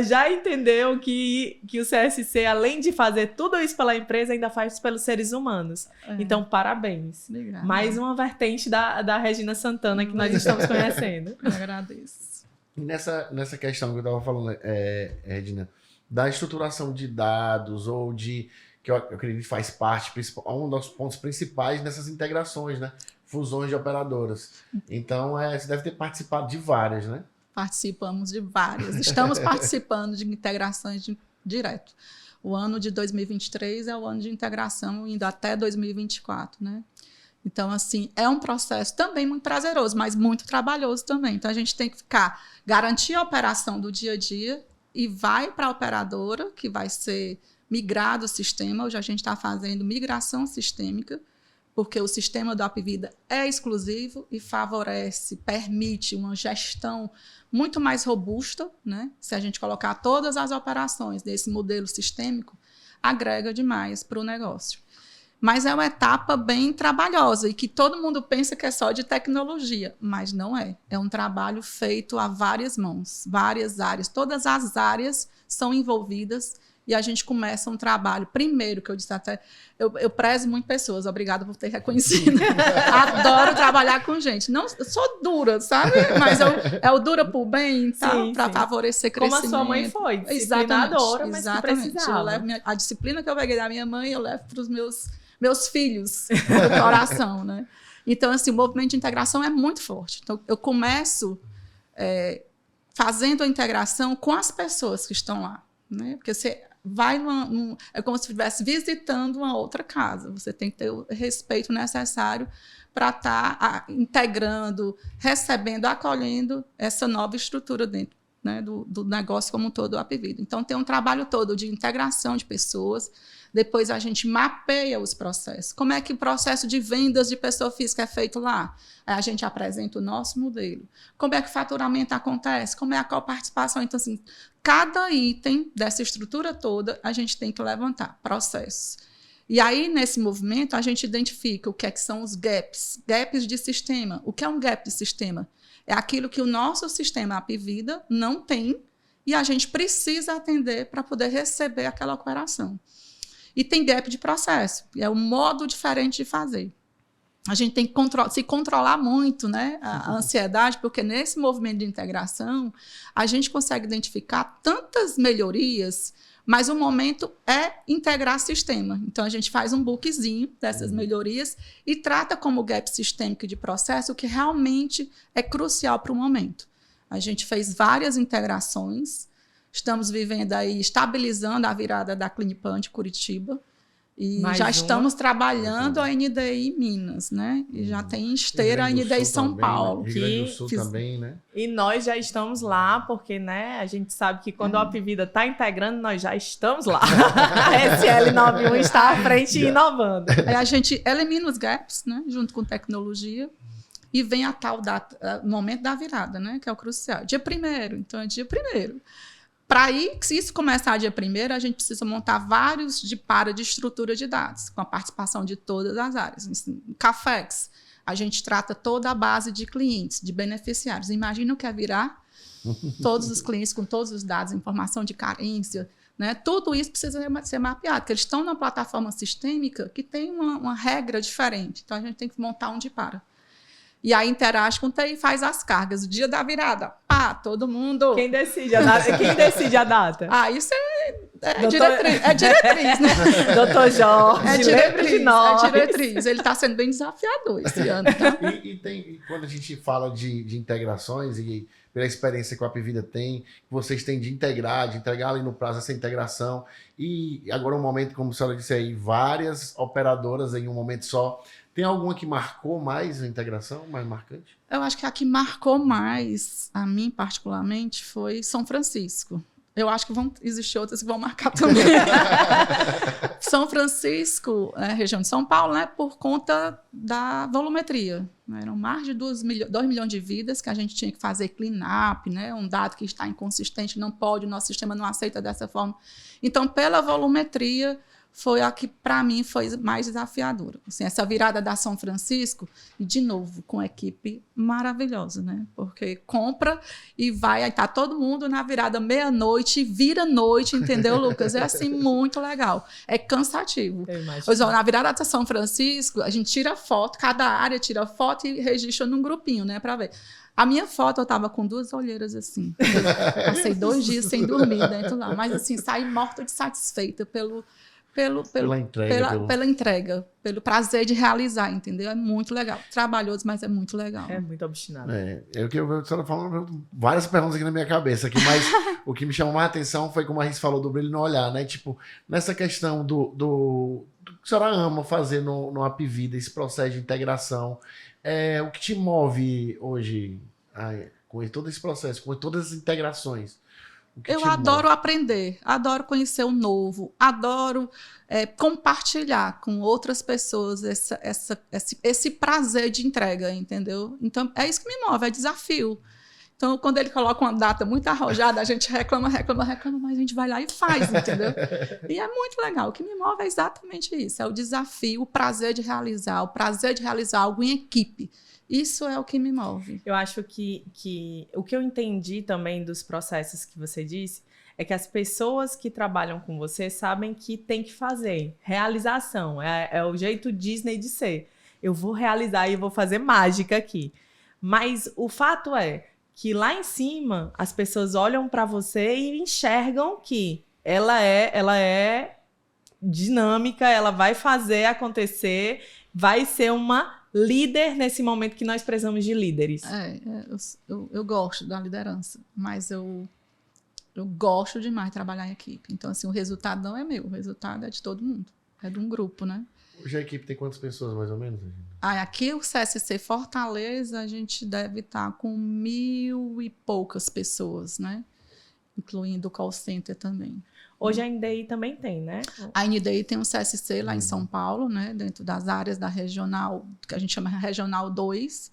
[SPEAKER 2] já entendeu que o CSC, além de fazer tudo isso pela empresa, ainda faz pelos seres humanos. Então, parabéns.
[SPEAKER 3] Obrigada.
[SPEAKER 2] Mais uma vertente da Regina Santana que nós estamos conhecendo.
[SPEAKER 3] Eu agradeço.
[SPEAKER 1] E nessa questão que eu estava falando, Regina, da estruturação de dados ou que eu acredito que faz parte, um dos pontos principais nessas integrações, né? Fusões de operadoras. Então, você deve ter participado de várias, né?
[SPEAKER 3] Participamos de várias. Estamos participando de integrações direto. O ano de 2023 é o ano de integração, indo até 2024, né? Então, assim, é um processo também muito prazeroso, mas muito trabalhoso também. Então, a gente tem que garantir a operação do dia a dia e vai para a operadora, que vai ser migrado o sistema. Hoje a gente está fazendo migração sistêmica, porque o sistema do Apvida é exclusivo e favorece, permite uma gestão muito mais robusta, né? Se a gente colocar todas as operações desse modelo sistêmico, agrega demais para o negócio. Mas é uma etapa bem trabalhosa e que todo mundo pensa que é só de tecnologia, mas não é. É um trabalho feito a várias mãos, várias áreas. Todas as áreas são envolvidas e a gente começa um trabalho. Primeiro, que eu disse até, eu prezo muito pessoas, obrigada por ter reconhecido. Adoro trabalhar com gente. Não, eu sou dura, sabe? Mas eu dura por bem, para favorecer crescimento.
[SPEAKER 2] Como a sua mãe foi, disciplinadora, mas que precisava.
[SPEAKER 3] Eu levo a disciplina que eu peguei da minha mãe, eu levo para os meus filhos do coração, né? Então, assim, o movimento de integração é muito forte. Então, eu começo fazendo a integração com as pessoas que estão lá, né? Porque você vai é como se estivesse visitando uma outra casa. Você tem que ter o respeito necessário para estar integrando, recebendo, acolhendo essa nova estrutura dentro, né, do negócio como um todo, do Apvida. Então, tem um trabalho todo de integração de pessoas. Depois a gente mapeia os processos. Como é que o processo de vendas de pessoa física é feito lá? A gente apresenta o nosso modelo. Como é que o faturamento acontece? Como é a coparticipação? Então, assim, cada item dessa estrutura toda, a gente tem que levantar processos. E aí, nesse movimento, a gente identifica o que são os gaps. Gaps de sistema. O que é um gap de sistema? É aquilo que o nosso sistema Apvida não tem e a gente precisa atender para poder receber aquela operação. E tem gap de processo, é um modo diferente de fazer. A gente tem que se controlar muito, né, a ansiedade, porque nesse movimento de integração, a gente consegue identificar tantas melhorias, mas o momento é integrar sistema. Então, a gente faz um bookzinho dessas melhorias e trata como gap sistêmico de processo o que realmente é crucial para o momento. A gente fez várias integrações. Estamos vivendo aí, estabilizando a virada da Clinipan de Curitiba. E já estamos trabalhando a NDI Minas, né? E já tem esteira a NDI São Paulo.
[SPEAKER 1] Rio Grande do Sul também, né?
[SPEAKER 2] E nós já estamos lá, porque, né, a gente sabe que quando a Apvida está integrando, nós já estamos lá. A SL91 está à frente e inovando.
[SPEAKER 3] Aí a gente elimina os gaps, né? Junto com tecnologia. E vem a tal data, o momento da virada, né? Que é o crucial. Dia 1º, então é dia 1º. Para ir, se isso começar dia 1º, a gente precisa montar vários de estrutura de dados, com a participação de todas as áreas. No Cafex, a gente trata toda a base de clientes, de beneficiários. Imagina o que é virar todos os clientes com todos os dados, informação de carência, né? Tudo isso precisa ser mapeado, porque eles estão numa plataforma sistêmica que tem uma regra diferente. Então, a gente tem que montar um de para. E aí interage com o TI e faz as cargas. O dia da virada, todo mundo...
[SPEAKER 2] Quem decide a data? Quem decide a data?
[SPEAKER 3] Isso diretriz. É diretriz, né?
[SPEAKER 2] Doutor Jorge,
[SPEAKER 3] é diretriz. Ele está sendo bem desafiador esse ano. Tá?
[SPEAKER 1] E quando a gente fala de integrações e pela experiência que a Apvida tem, que vocês têm de integrar, de entregar ali no prazo essa integração, e agora um momento, como a senhora disse aí, várias operadoras em um momento só. Tem alguma que marcou mais a integração, mais marcante?
[SPEAKER 3] Eu acho que a que marcou mais, a mim particularmente, foi São Francisco. Eu acho que vão existir outras que vão marcar também. São Francisco, região de São Paulo, né, por conta da volumetria. Eram mais de 2 milhões de vidas que a gente tinha que fazer clean-up, né, um dado que está inconsistente, não pode, o nosso sistema não aceita dessa forma. Então, pela volumetria, foi a que, para mim, foi mais desafiadora. Assim, essa virada da São Francisco, e de novo, com equipe maravilhosa, né? Porque compra e vai, aí tá todo mundo na virada meia-noite, vira noite, entendeu, Lucas? É assim, muito legal. É cansativo. Pois, na virada da São Francisco, a gente tira foto, cada área tira foto e registra num grupinho, né, para ver. A minha foto, eu tava com 2 olheiras assim. Passei 2 dias sem dormir dentro lá, mas assim, saí morta de satisfeita pela entrega, pelo prazer de realizar, entendeu? É muito legal. Trabalhoso, mas é muito legal.
[SPEAKER 2] É muito obstinado.
[SPEAKER 1] Eu estava falando várias perguntas aqui na minha cabeça, aqui, mas o que me chamou mais a atenção foi como a Riz falou do brilho no olhar, né? Tipo, nessa questão do que a senhora ama fazer no Apvida, esse processo de integração. O que te move hoje com todo esse processo, com todas as integrações? O que
[SPEAKER 3] Eu
[SPEAKER 1] te move?
[SPEAKER 3] adoro aprender, adoro conhecer o novo, adoro compartilhar com outras pessoas esse prazer de entrega, entendeu? Então, é isso que me move, é desafio. Então, quando ele coloca uma data muito arrojada, a gente reclama, mas a gente vai lá e faz, entendeu? E é muito legal. O que me move é exatamente isso, é o desafio, o prazer de realizar algo em equipe. Isso é o que me move.
[SPEAKER 2] Eu acho que o que eu entendi também dos processos que você disse é que as pessoas que trabalham com você sabem que tem que fazer. Realização, é o jeito Disney de ser. Eu vou realizar e vou fazer mágica aqui. Mas o fato é que lá em cima as pessoas olham para você e enxergam que ela é dinâmica, ela vai fazer acontecer, vai ser uma líder nesse momento que nós precisamos de líderes.
[SPEAKER 3] Eu gosto da liderança, mas eu gosto demais de trabalhar em equipe. Então, assim, o resultado não é meu, o resultado é de todo mundo, é de um grupo, né?
[SPEAKER 1] Hoje a equipe tem quantas pessoas, mais ou menos?
[SPEAKER 3] Aqui o CSC Fortaleza, a gente deve estar com 1.000 e poucas pessoas, né? Incluindo o call center também.
[SPEAKER 2] Hoje a NDI também tem, né?
[SPEAKER 3] A NDI tem um CSC lá em São Paulo, né? Dentro das áreas da regional, que a gente chama Regional 2.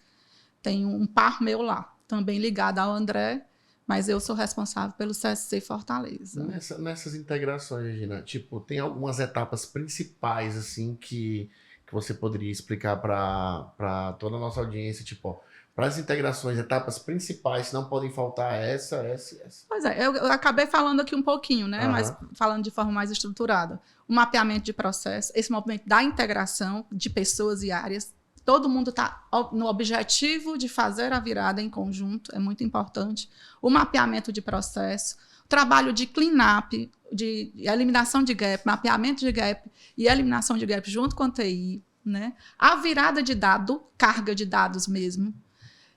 [SPEAKER 3] Tem um par meu lá, também ligado ao André, mas eu sou responsável pelo CSC Fortaleza.
[SPEAKER 1] Nessas integrações, Regina, tipo, tem algumas etapas principais, assim, que você poderia explicar para toda a nossa audiência, tipo, ó, para as integrações, etapas principais, não podem faltar essa.
[SPEAKER 3] Pois é, eu acabei falando aqui um pouquinho, né? Mas falando de forma mais estruturada. O mapeamento de processo, esse movimento da integração de pessoas e áreas. Todo mundo está no objetivo de fazer a virada em conjunto, é muito importante. O mapeamento de processo, o trabalho de clean-up, de eliminação de gap, mapeamento de gap e eliminação de gap junto com a TI, né? A virada de dado, carga de dados mesmo,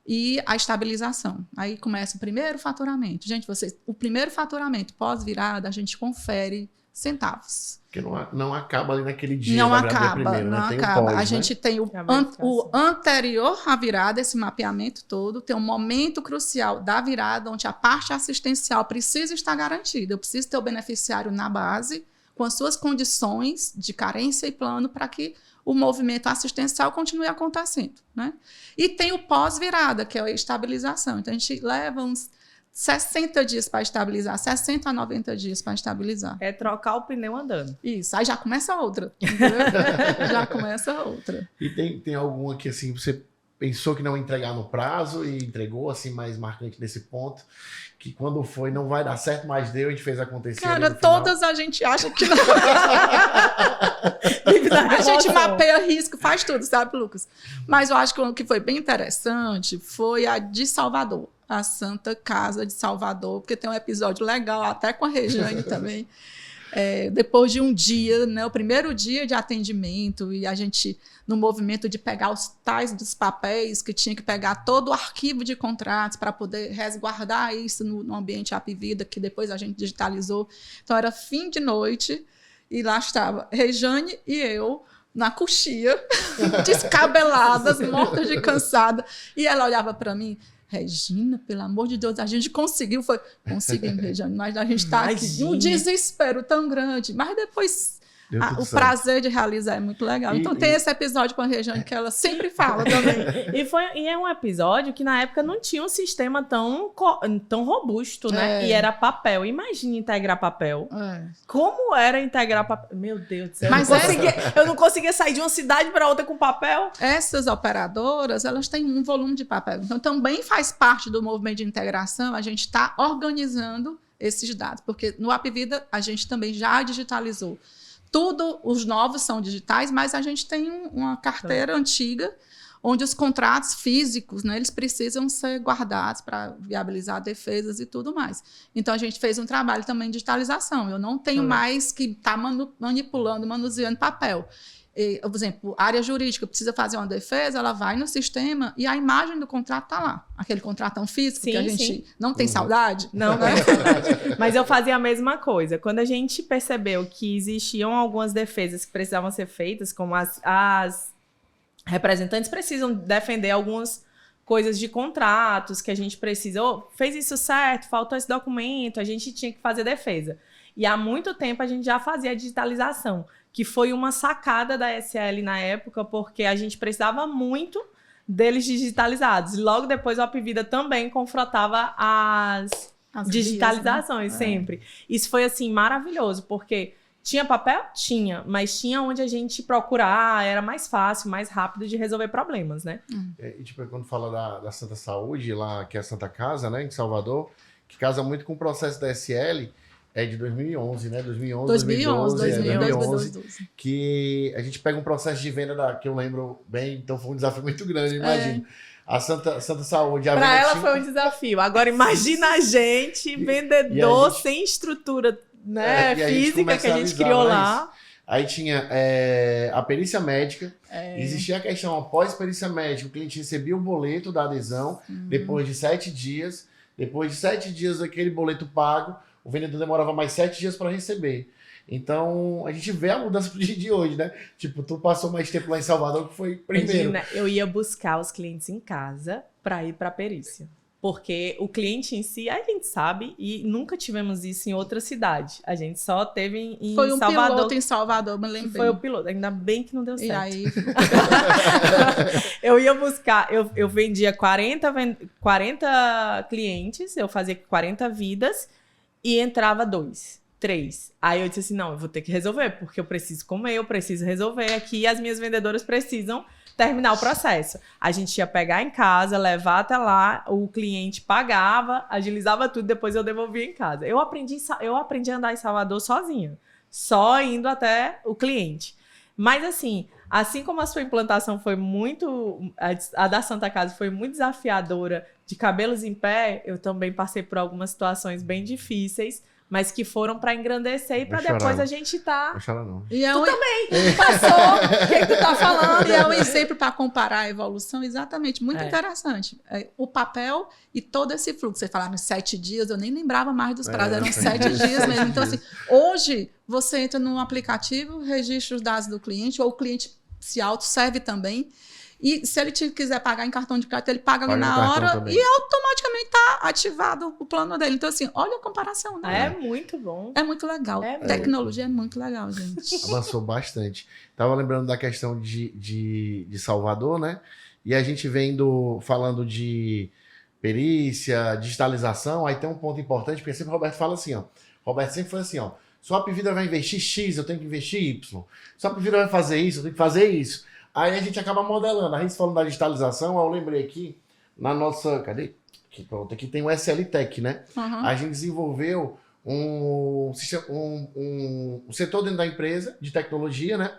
[SPEAKER 3] e a estabilização. Aí começa o primeiro faturamento. Gente, o primeiro faturamento pós-virada, a gente confere centavos.
[SPEAKER 1] Porque não acaba ali naquele dia.
[SPEAKER 3] Não
[SPEAKER 1] da virada
[SPEAKER 3] acaba,
[SPEAKER 1] primeiro,
[SPEAKER 3] não
[SPEAKER 1] né? Tem
[SPEAKER 3] acaba.
[SPEAKER 1] o pós,
[SPEAKER 3] a gente tem o anterior à virada, esse mapeamento todo, tem um momento crucial da virada, onde a parte assistencial precisa estar garantida. Eu preciso ter o beneficiário na base, com as suas condições de carência e plano, para que o movimento assistencial continue acontecendo, né? E tem o pós-virada, que é a estabilização. Então, a gente leva uns 60 dias para estabilizar, 60 a 90 dias para estabilizar.
[SPEAKER 2] É trocar o pneu andando.
[SPEAKER 3] Isso, aí já começa outra, entendeu? Já começa outra.
[SPEAKER 1] E tem alguma que, assim, você pensou que não ia entregar no prazo e entregou, assim, mais marcante nesse ponto, que quando foi não vai dar certo, mas deu, a gente fez acontecer.
[SPEAKER 3] Cara, todas a gente acha que não. A gente mapeia risco, faz tudo, sabe, Lucas? Mas eu acho que o que foi bem interessante foi a de Salvador, a Santa Casa de Salvador, porque tem um episódio legal, até com a Regiane também. Depois de um dia, né, o primeiro dia de atendimento, e a gente, no movimento de pegar os tais dos papéis, que tinha que pegar todo o arquivo de contratos para poder resguardar isso no ambiente Apvida, que depois a gente digitalizou. Então, era fim de noite, e lá estava Regiane e eu, na coxia, descabeladas, mortas de cansada, e ela olhava para mim: Regina, pelo amor de Deus, a gente conseguiu. Conseguimos, Regiane, mas a gente está aqui um desespero tão grande. Mas depois o prazer de realizar é muito legal. Então tem esse episódio com a Regiane que ela sempre fala também.
[SPEAKER 2] E é um episódio que na época não tinha um sistema tão robusto, né? E era papel. Imagina integrar papel. Como era integrar papel? Meu Deus do céu.
[SPEAKER 3] Mas
[SPEAKER 2] eu não conseguia sair de uma cidade para outra com papel.
[SPEAKER 3] Essas operadoras, elas têm um volume de papel. Então também faz parte do movimento de integração a gente está organizando esses dados. Porque no Apvida a gente também já digitalizou. Tudo, os novos são digitais, mas a gente tem uma carteira antiga, onde os contratos físicos, né, eles precisam ser guardados para viabilizar defesas e tudo mais. Então, a gente fez um trabalho também de digitalização. Eu não tenho mais que estar manipulando, manuseando papel. Por exemplo, a área jurídica precisa fazer uma defesa, ela vai no sistema e a imagem do contrato está lá. Aquele contratão físico que a gente não tem saudade.
[SPEAKER 2] Não tem saudade. Mas eu fazia a mesma coisa. Quando a gente percebeu que existiam algumas defesas que precisavam ser feitas, como as representantes precisam defender alguns coisas de contratos que a gente precisou, fez isso certo, faltou esse documento, a gente tinha que fazer defesa. E há muito tempo a gente já fazia a digitalização, que foi uma sacada da SL na época, porque a gente precisava muito deles digitalizados. E logo depois o Apvida também confrontava as digitalizações, né? Sempre. Isso foi, assim, maravilhoso, porque tinha papel? Tinha, mas tinha onde a gente procurar, era mais fácil, mais rápido de resolver problemas, né?
[SPEAKER 1] E tipo, quando fala da Santa Saúde, lá, que é a Santa Casa, né, em Salvador, que casa muito com o processo da SL, é de 2011, né? 2011, que a gente pega um processo de venda que eu lembro bem, então foi um desafio muito grande, imagino. A Santa Saúde...
[SPEAKER 2] Para ela foi um desafio. Agora imagina a gente, vendedor, sem estrutura, né, física que a gente criou lá.
[SPEAKER 1] Aí tinha a perícia médica, existia a questão após perícia médica, o cliente recebia o boleto da adesão, depois de 7 dias, depois de 7 dias daquele boleto pago, o vendedor demorava mais 7 dias para receber. Então, a gente vê a mudança pro dia de hoje, né? Tipo, tu passou mais tempo lá em Salvador, que foi primeiro.
[SPEAKER 2] Imagina, eu ia buscar os clientes em casa para ir para a perícia. Porque o cliente em si, a gente sabe, e nunca tivemos isso em outra cidade. A gente só teve em
[SPEAKER 3] Salvador. Foi um piloto em
[SPEAKER 2] Salvador,
[SPEAKER 3] me lembrei.
[SPEAKER 2] Foi o piloto, ainda bem que não deu certo.
[SPEAKER 3] E aí...
[SPEAKER 2] Eu ia buscar, eu vendia 40 clientes, eu fazia 40 vidas e entrava 2, 3. Aí eu disse assim, não, eu vou ter que resolver, porque eu preciso comer, eu preciso resolver aqui, e as minhas vendedoras precisam terminar o processo. A gente ia pegar em casa, levar até lá, o cliente pagava, agilizava tudo, depois eu devolvia em casa. Eu aprendi a andar em Salvador sozinha, só indo até o cliente. Mas assim como a sua implantação foi muito... A da Santa Casa foi muito desafiadora, de cabelos em pé, eu também passei por algumas situações bem difíceis, mas que foram para engrandecer e para depois a gente tá...
[SPEAKER 1] Não chora não.
[SPEAKER 3] E
[SPEAKER 2] também passou. O que tu tá falando?
[SPEAKER 3] E é um exemplo para comparar a evolução, exatamente, muito interessante. O papel e todo esse fluxo. Você falava em 7 dias, eu nem lembrava mais dos prazos, eram 7 dias mesmo. Então, assim, hoje você entra num aplicativo, registra os dados do cliente, ou o cliente se autosserve também. E se ele quiser pagar em cartão de crédito, ele paga ali na hora também. E automaticamente está ativado o plano dele. Então, assim, olha a comparação, né?
[SPEAKER 2] É muito bom.
[SPEAKER 3] É muito legal. Tecnologia é muito legal, gente.
[SPEAKER 1] Avançou bastante. Tava lembrando da questão de Salvador, né? E a gente falando de perícia, digitalização, aí tem um ponto importante, porque sempre o Roberto fala assim, ó. Roberto sempre foi assim, ó. Sua Apvida vai investir X, eu tenho que investir Y. Sua Apvida vai fazer isso, eu tenho que fazer isso. Aí a gente acaba modelando. A gente falando da digitalização, eu lembrei aqui, na nossa... Cadê? Aqui, pronto, aqui tem o SL Tech, né?
[SPEAKER 3] Uhum.
[SPEAKER 1] A gente desenvolveu um setor dentro da empresa de tecnologia, né?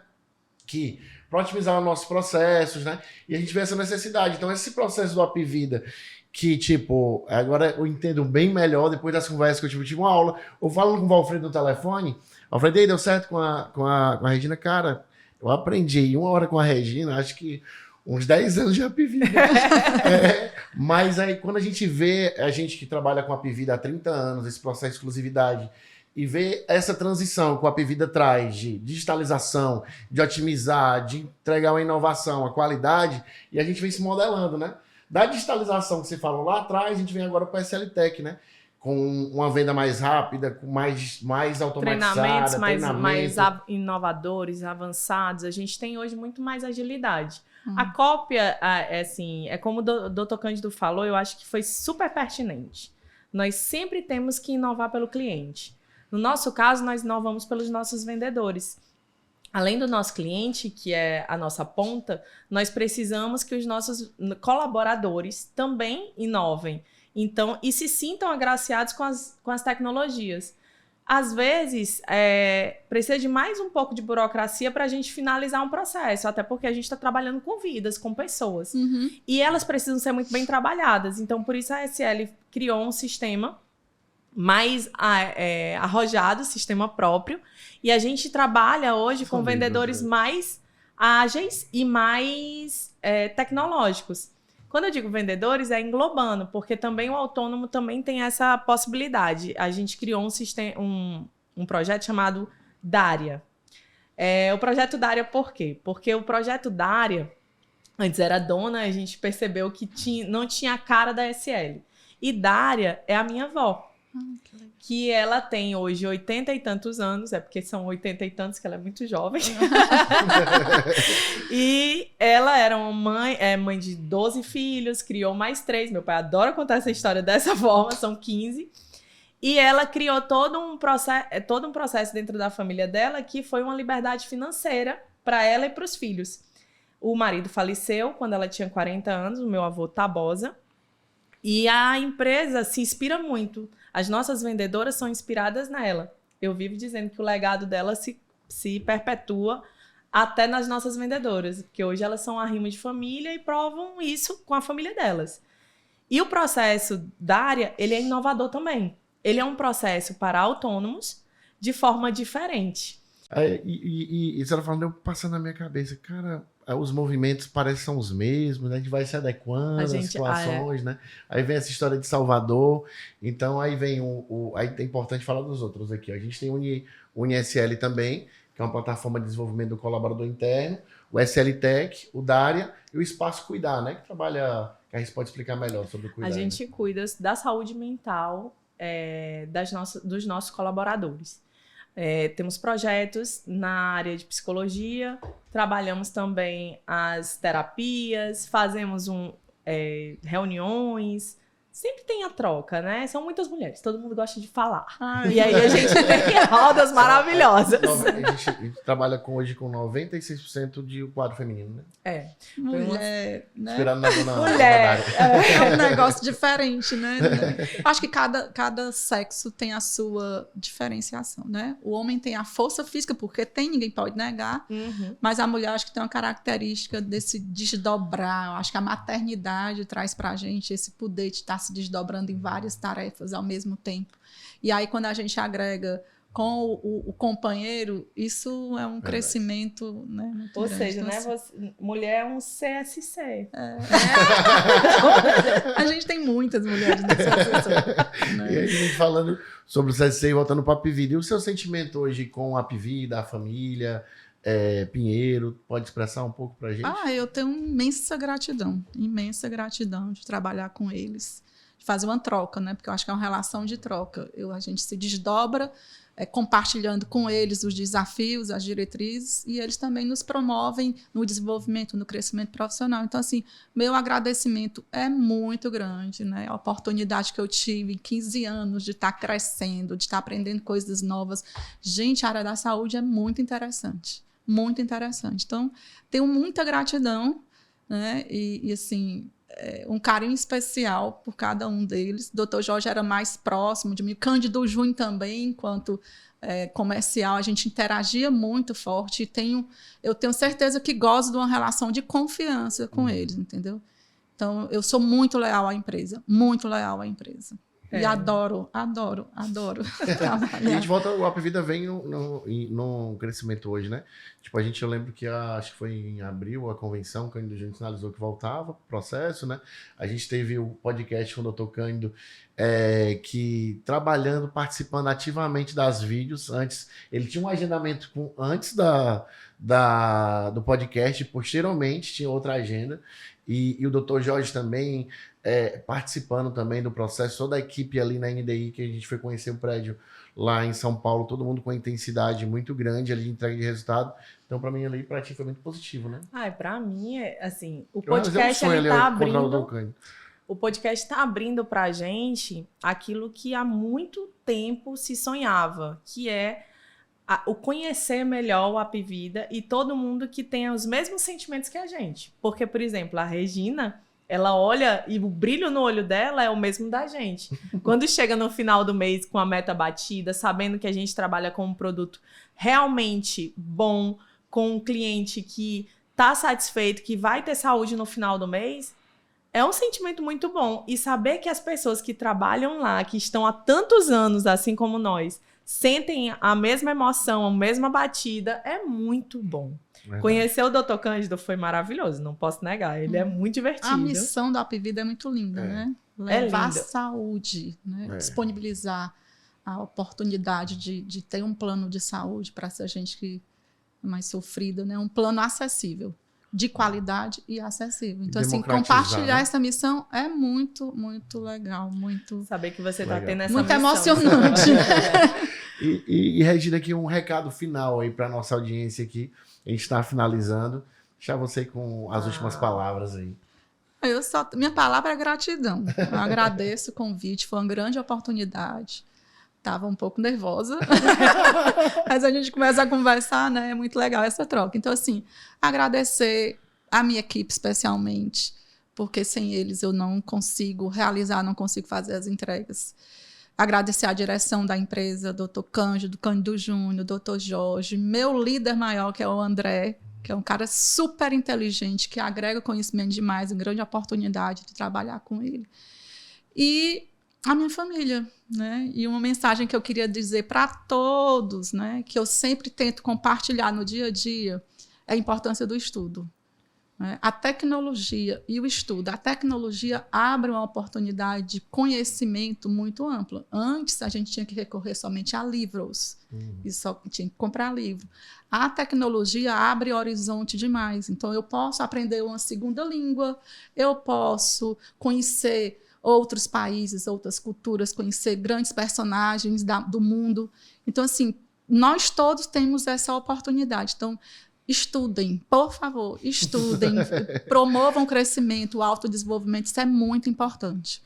[SPEAKER 1] Que para otimizar os nossos processos, né? E a gente vê essa necessidade. Então, esse processo do Apvida, que, tipo, agora eu entendo bem melhor, depois das conversas que eu tive uma aula, eu falando com o Valfredo no telefone, Valfredo, deu certo com a Regina, cara... Eu aprendi 1 hora com a Regina, acho que uns 10 anos de Apvida. Mas aí, quando a gente vê, a gente que trabalha com a Apvida há 30 anos, esse processo de exclusividade, e vê essa transição que a Apvida traz de digitalização, de otimizar, de entregar uma inovação, a qualidade, e a gente vem se modelando, né? Da digitalização que você falou lá atrás, a gente vem agora para a SL Tech, né? Com uma venda mais rápida, com mais automatizada,
[SPEAKER 2] mais inovadores, avançados. A gente tem hoje muito mais agilidade. A cópia, é como o Dr. Cândido falou, eu acho que foi super pertinente. Nós sempre temos que inovar pelo cliente. No nosso caso, nós inovamos pelos nossos vendedores. Além do nosso cliente, que é a nossa ponta, nós precisamos que os nossos colaboradores também inovem. Então, e se sintam agraciados com as tecnologias. Às vezes, precisa de mais um pouco de burocracia para a gente finalizar um processo, até porque a gente está trabalhando com vidas, com pessoas.
[SPEAKER 3] Uhum.
[SPEAKER 2] E elas precisam ser muito bem trabalhadas. Então, por isso a SL criou um sistema mais arrojado, sistema próprio, e a gente trabalha hoje com vendedores mais ágeis e mais tecnológicos. Quando eu digo vendedores, é englobando, porque também o autônomo também tem essa possibilidade. A gente criou um projeto chamado Daria. O projeto Daria por quê? Porque o projeto Daria, Antes era dona, a gente percebeu que não tinha a cara da SL. E Dária é a minha avó. Que ela tem hoje 80 e tantos anos, é porque são 80 e tantos que ela é muito jovem. E ela era uma mãe de 12 filhos, criou mais 3. Meu pai adora contar essa história dessa forma, são 15. E ela criou todo um processo dentro da família dela que foi uma liberdade financeira para ela e para os filhos. O marido faleceu quando ela tinha 40 anos, o meu avô Tabosa. E a empresa se inspira muito. As nossas vendedoras são inspiradas nela. Eu vivo dizendo que o legado dela se perpetua até nas nossas vendedoras, porque hoje elas são arrimo de família e provam isso com a família delas. E o processo da área, ele é inovador também. Ele é um processo para autônomos de forma diferente.
[SPEAKER 1] E você tá falando, eu passando na minha cabeça, cara, os movimentos parecem são os mesmos, né? A gente vai se adequando às situações, né? Aí vem essa história de Salvador, então aí vem aí é importante falar dos outros aqui, ó. A gente tem o UniSL também, que é uma plataforma de desenvolvimento do colaborador interno, o SL Tech, o Dária e o Espaço Cuidar, né? Que trabalha, que a gente pode explicar melhor sobre o cuidar.
[SPEAKER 2] A gente cuida da saúde mental dos nossos colaboradores. Temos projetos na área de psicologia, trabalhamos também as terapias, fazemos reuniões, sempre tem a troca, né? São muitas mulheres, todo mundo gosta de falar. E aí a gente tem rodas maravilhosas.
[SPEAKER 1] A gente trabalha hoje com 96% de quadro feminino, né?
[SPEAKER 3] Mulher, né?
[SPEAKER 1] Esperando na dona
[SPEAKER 2] Mulher.
[SPEAKER 3] É um negócio diferente, né? Acho que cada sexo tem a sua diferenciação, né? O homem tem a força física, porque ninguém pode negar, mas a mulher acho que tem uma característica desse desdobrar. Eu acho que a maternidade traz pra gente esse poder de estar se desdobrando em várias tarefas ao mesmo tempo. E aí, quando a gente agrega com o companheiro, isso é um crescimento, né, muito
[SPEAKER 2] Ou
[SPEAKER 3] grande.
[SPEAKER 2] seja,
[SPEAKER 3] Então,
[SPEAKER 2] né, mulher é um CSC.
[SPEAKER 3] A gente tem muitas mulheres nesse CSC. Né?
[SPEAKER 1] E aí, a gente falando sobre o CSC e voltando para a Apvida, e o seu sentimento hoje com a Apvida, a família, Pinheiro, pode expressar um pouco para a gente?
[SPEAKER 3] Eu tenho imensa gratidão de trabalhar com eles, de fazer uma troca, né? Porque eu acho que é uma relação de troca. A gente se desdobra compartilhando com eles os desafios, as diretrizes, e eles também nos promovem no desenvolvimento, no crescimento profissional. Então, assim, meu agradecimento é muito grande, né? A oportunidade que eu tive em 15 anos de estar crescendo, de estar aprendendo coisas novas. Gente, a área da saúde é muito interessante. Muito interessante. Então, tenho muita gratidão, né? E assim, um carinho especial por cada um deles. O Dr. Jorge era mais próximo de mim. Cândido Júnior também, enquanto comercial, a gente interagia muito forte. Eu tenho certeza que gosto de uma relação de confiança com eles, entendeu? Então, eu sou muito leal à empresa. Muito leal à empresa. E adoro trabalhar.
[SPEAKER 1] E a gente volta, o Apvida vem no crescimento hoje, né? Tipo, eu lembro que acho que foi em abril a convenção, o Cândido Júnior sinalizou que voltava pro processo, né? A gente teve o podcast com o Dr. Cândido, que trabalhando, participando ativamente das vídeos. Antes, ele tinha um agendamento antes do podcast, posteriormente tinha outra agenda. E o Dr. Jorge também participando também do processo, toda a equipe ali na NDI, que a gente foi conhecer o prédio lá em São Paulo, todo mundo com intensidade muito grande ali de entrega de resultado. Então, para mim, ali, para ti foi muito positivo, né?
[SPEAKER 2] Para mim, assim, o podcast ele tá abrindo... O podcast está abrindo para a gente aquilo que há muito tempo se sonhava, que é o conhecer melhor o Apvida e todo mundo que tenha os mesmos sentimentos que a gente. Porque, por exemplo, a Regina, ela olha e o brilho no olho dela é o mesmo da gente. Quando chega no final do mês com a meta batida, sabendo que a gente trabalha com um produto realmente bom, com um cliente que está satisfeito, que vai ter saúde no final do mês, é um sentimento muito bom. E saber que as pessoas que trabalham lá, que estão há tantos anos, assim como nós, sentem a mesma emoção, a mesma batida, é muito bom. Verdade. Conhecer o Dr. Cândido foi maravilhoso, não posso negar. Ele é muito divertido.
[SPEAKER 3] A missão da Apvida é muito linda, né? Levar saúde, né? Disponibilizar a oportunidade de ter um plano de saúde para essa gente que é mais sofrida, né? Um plano acessível. de qualidade e acessível. Então, assim,
[SPEAKER 1] democratizar,
[SPEAKER 3] compartilhar
[SPEAKER 1] né?
[SPEAKER 3] essa missão é muito, muito legal, muito,
[SPEAKER 2] Saber que você tá
[SPEAKER 1] Legal.
[SPEAKER 2] tendo essa
[SPEAKER 3] muito
[SPEAKER 2] missão.
[SPEAKER 3] emocionante.
[SPEAKER 1] E Regina, aqui um recado final aí para nossa audiência aqui. A gente está finalizando. Deixar você com as últimas palavras aí.
[SPEAKER 3] Minha palavra é gratidão. Eu agradeço o convite, foi uma grande oportunidade. Estava um pouco nervosa, mas a gente começa a conversar, né? É muito legal essa troca. Então, assim, agradecer a minha equipe especialmente, porque sem eles eu não consigo realizar, não consigo fazer as entregas. Agradecer a direção da empresa, Dr. Cândido Júnior, Dr. Jorge, meu líder maior, que é o André, que é um cara super inteligente, que agrega conhecimento demais, uma grande oportunidade de trabalhar com ele. E a minha família, né? E uma mensagem que eu queria dizer para todos, né? Que eu sempre tento compartilhar no dia a dia, é a importância do estudo. Né? A tecnologia e o estudo. A tecnologia abre uma oportunidade de conhecimento muito ampla. Antes, a gente tinha que recorrer somente a livros. E só tinha que comprar livro. A tecnologia abre horizonte demais. Então, eu posso aprender uma segunda língua, eu posso conhecer outros países, outras culturas, conhecer grandes personagens do mundo. Então, assim, nós todos temos essa oportunidade. Então, estudem, por favor, estudem, promovam o crescimento, o autodesenvolvimento, isso é muito importante.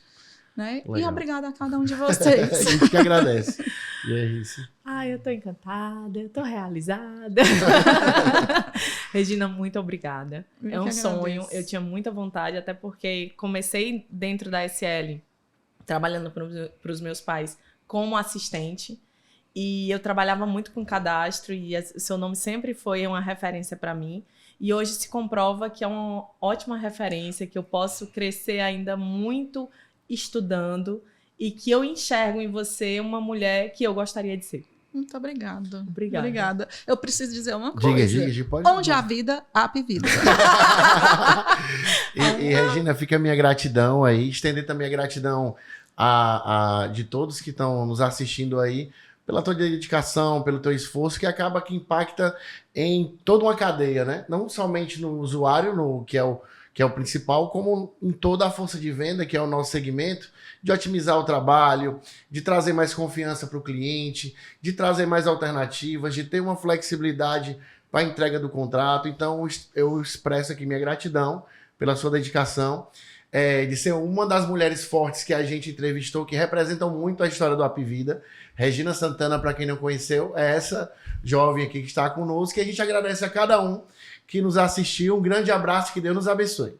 [SPEAKER 3] Né? E obrigada a cada um de vocês.
[SPEAKER 1] A gente que agradece. E é isso.
[SPEAKER 2] Ai, eu tô encantada, eu tô realizada. Regina, muito obrigada. É um sonho, eu tinha muita vontade, até porque comecei dentro da SL, trabalhando para os meus pais como assistente, e eu trabalhava muito com cadastro, e seu nome sempre foi uma referência para mim, e hoje se comprova que é uma ótima referência, que eu posso crescer ainda muito estudando, e que eu enxergo em você uma mulher que eu gostaria de ser.
[SPEAKER 3] Muito obrigada.
[SPEAKER 2] Obrigada.
[SPEAKER 3] Eu preciso dizer uma coisa.
[SPEAKER 1] Diga, pode.
[SPEAKER 3] Onde há vida, há vida.
[SPEAKER 1] E Regina, fica a minha gratidão aí. Estender também a gratidão de todos que estão nos assistindo aí, pela tua dedicação, pelo teu esforço, que acaba que impacta em toda uma cadeia, né? Não somente no usuário, que é o principal, como em toda a força de venda, que é o nosso segmento, de otimizar o trabalho, de trazer mais confiança para o cliente, de trazer mais alternativas, de ter uma flexibilidade para a entrega do contrato. Então, eu expresso aqui minha gratidão pela sua dedicação, de ser uma das mulheres fortes que a gente entrevistou, que representam muito a história do Apvida. Regina Santana, para quem não conheceu, é essa jovem aqui que está conosco, e a gente agradece a cada um que nos assistiu. Um grande abraço, que Deus nos abençoe.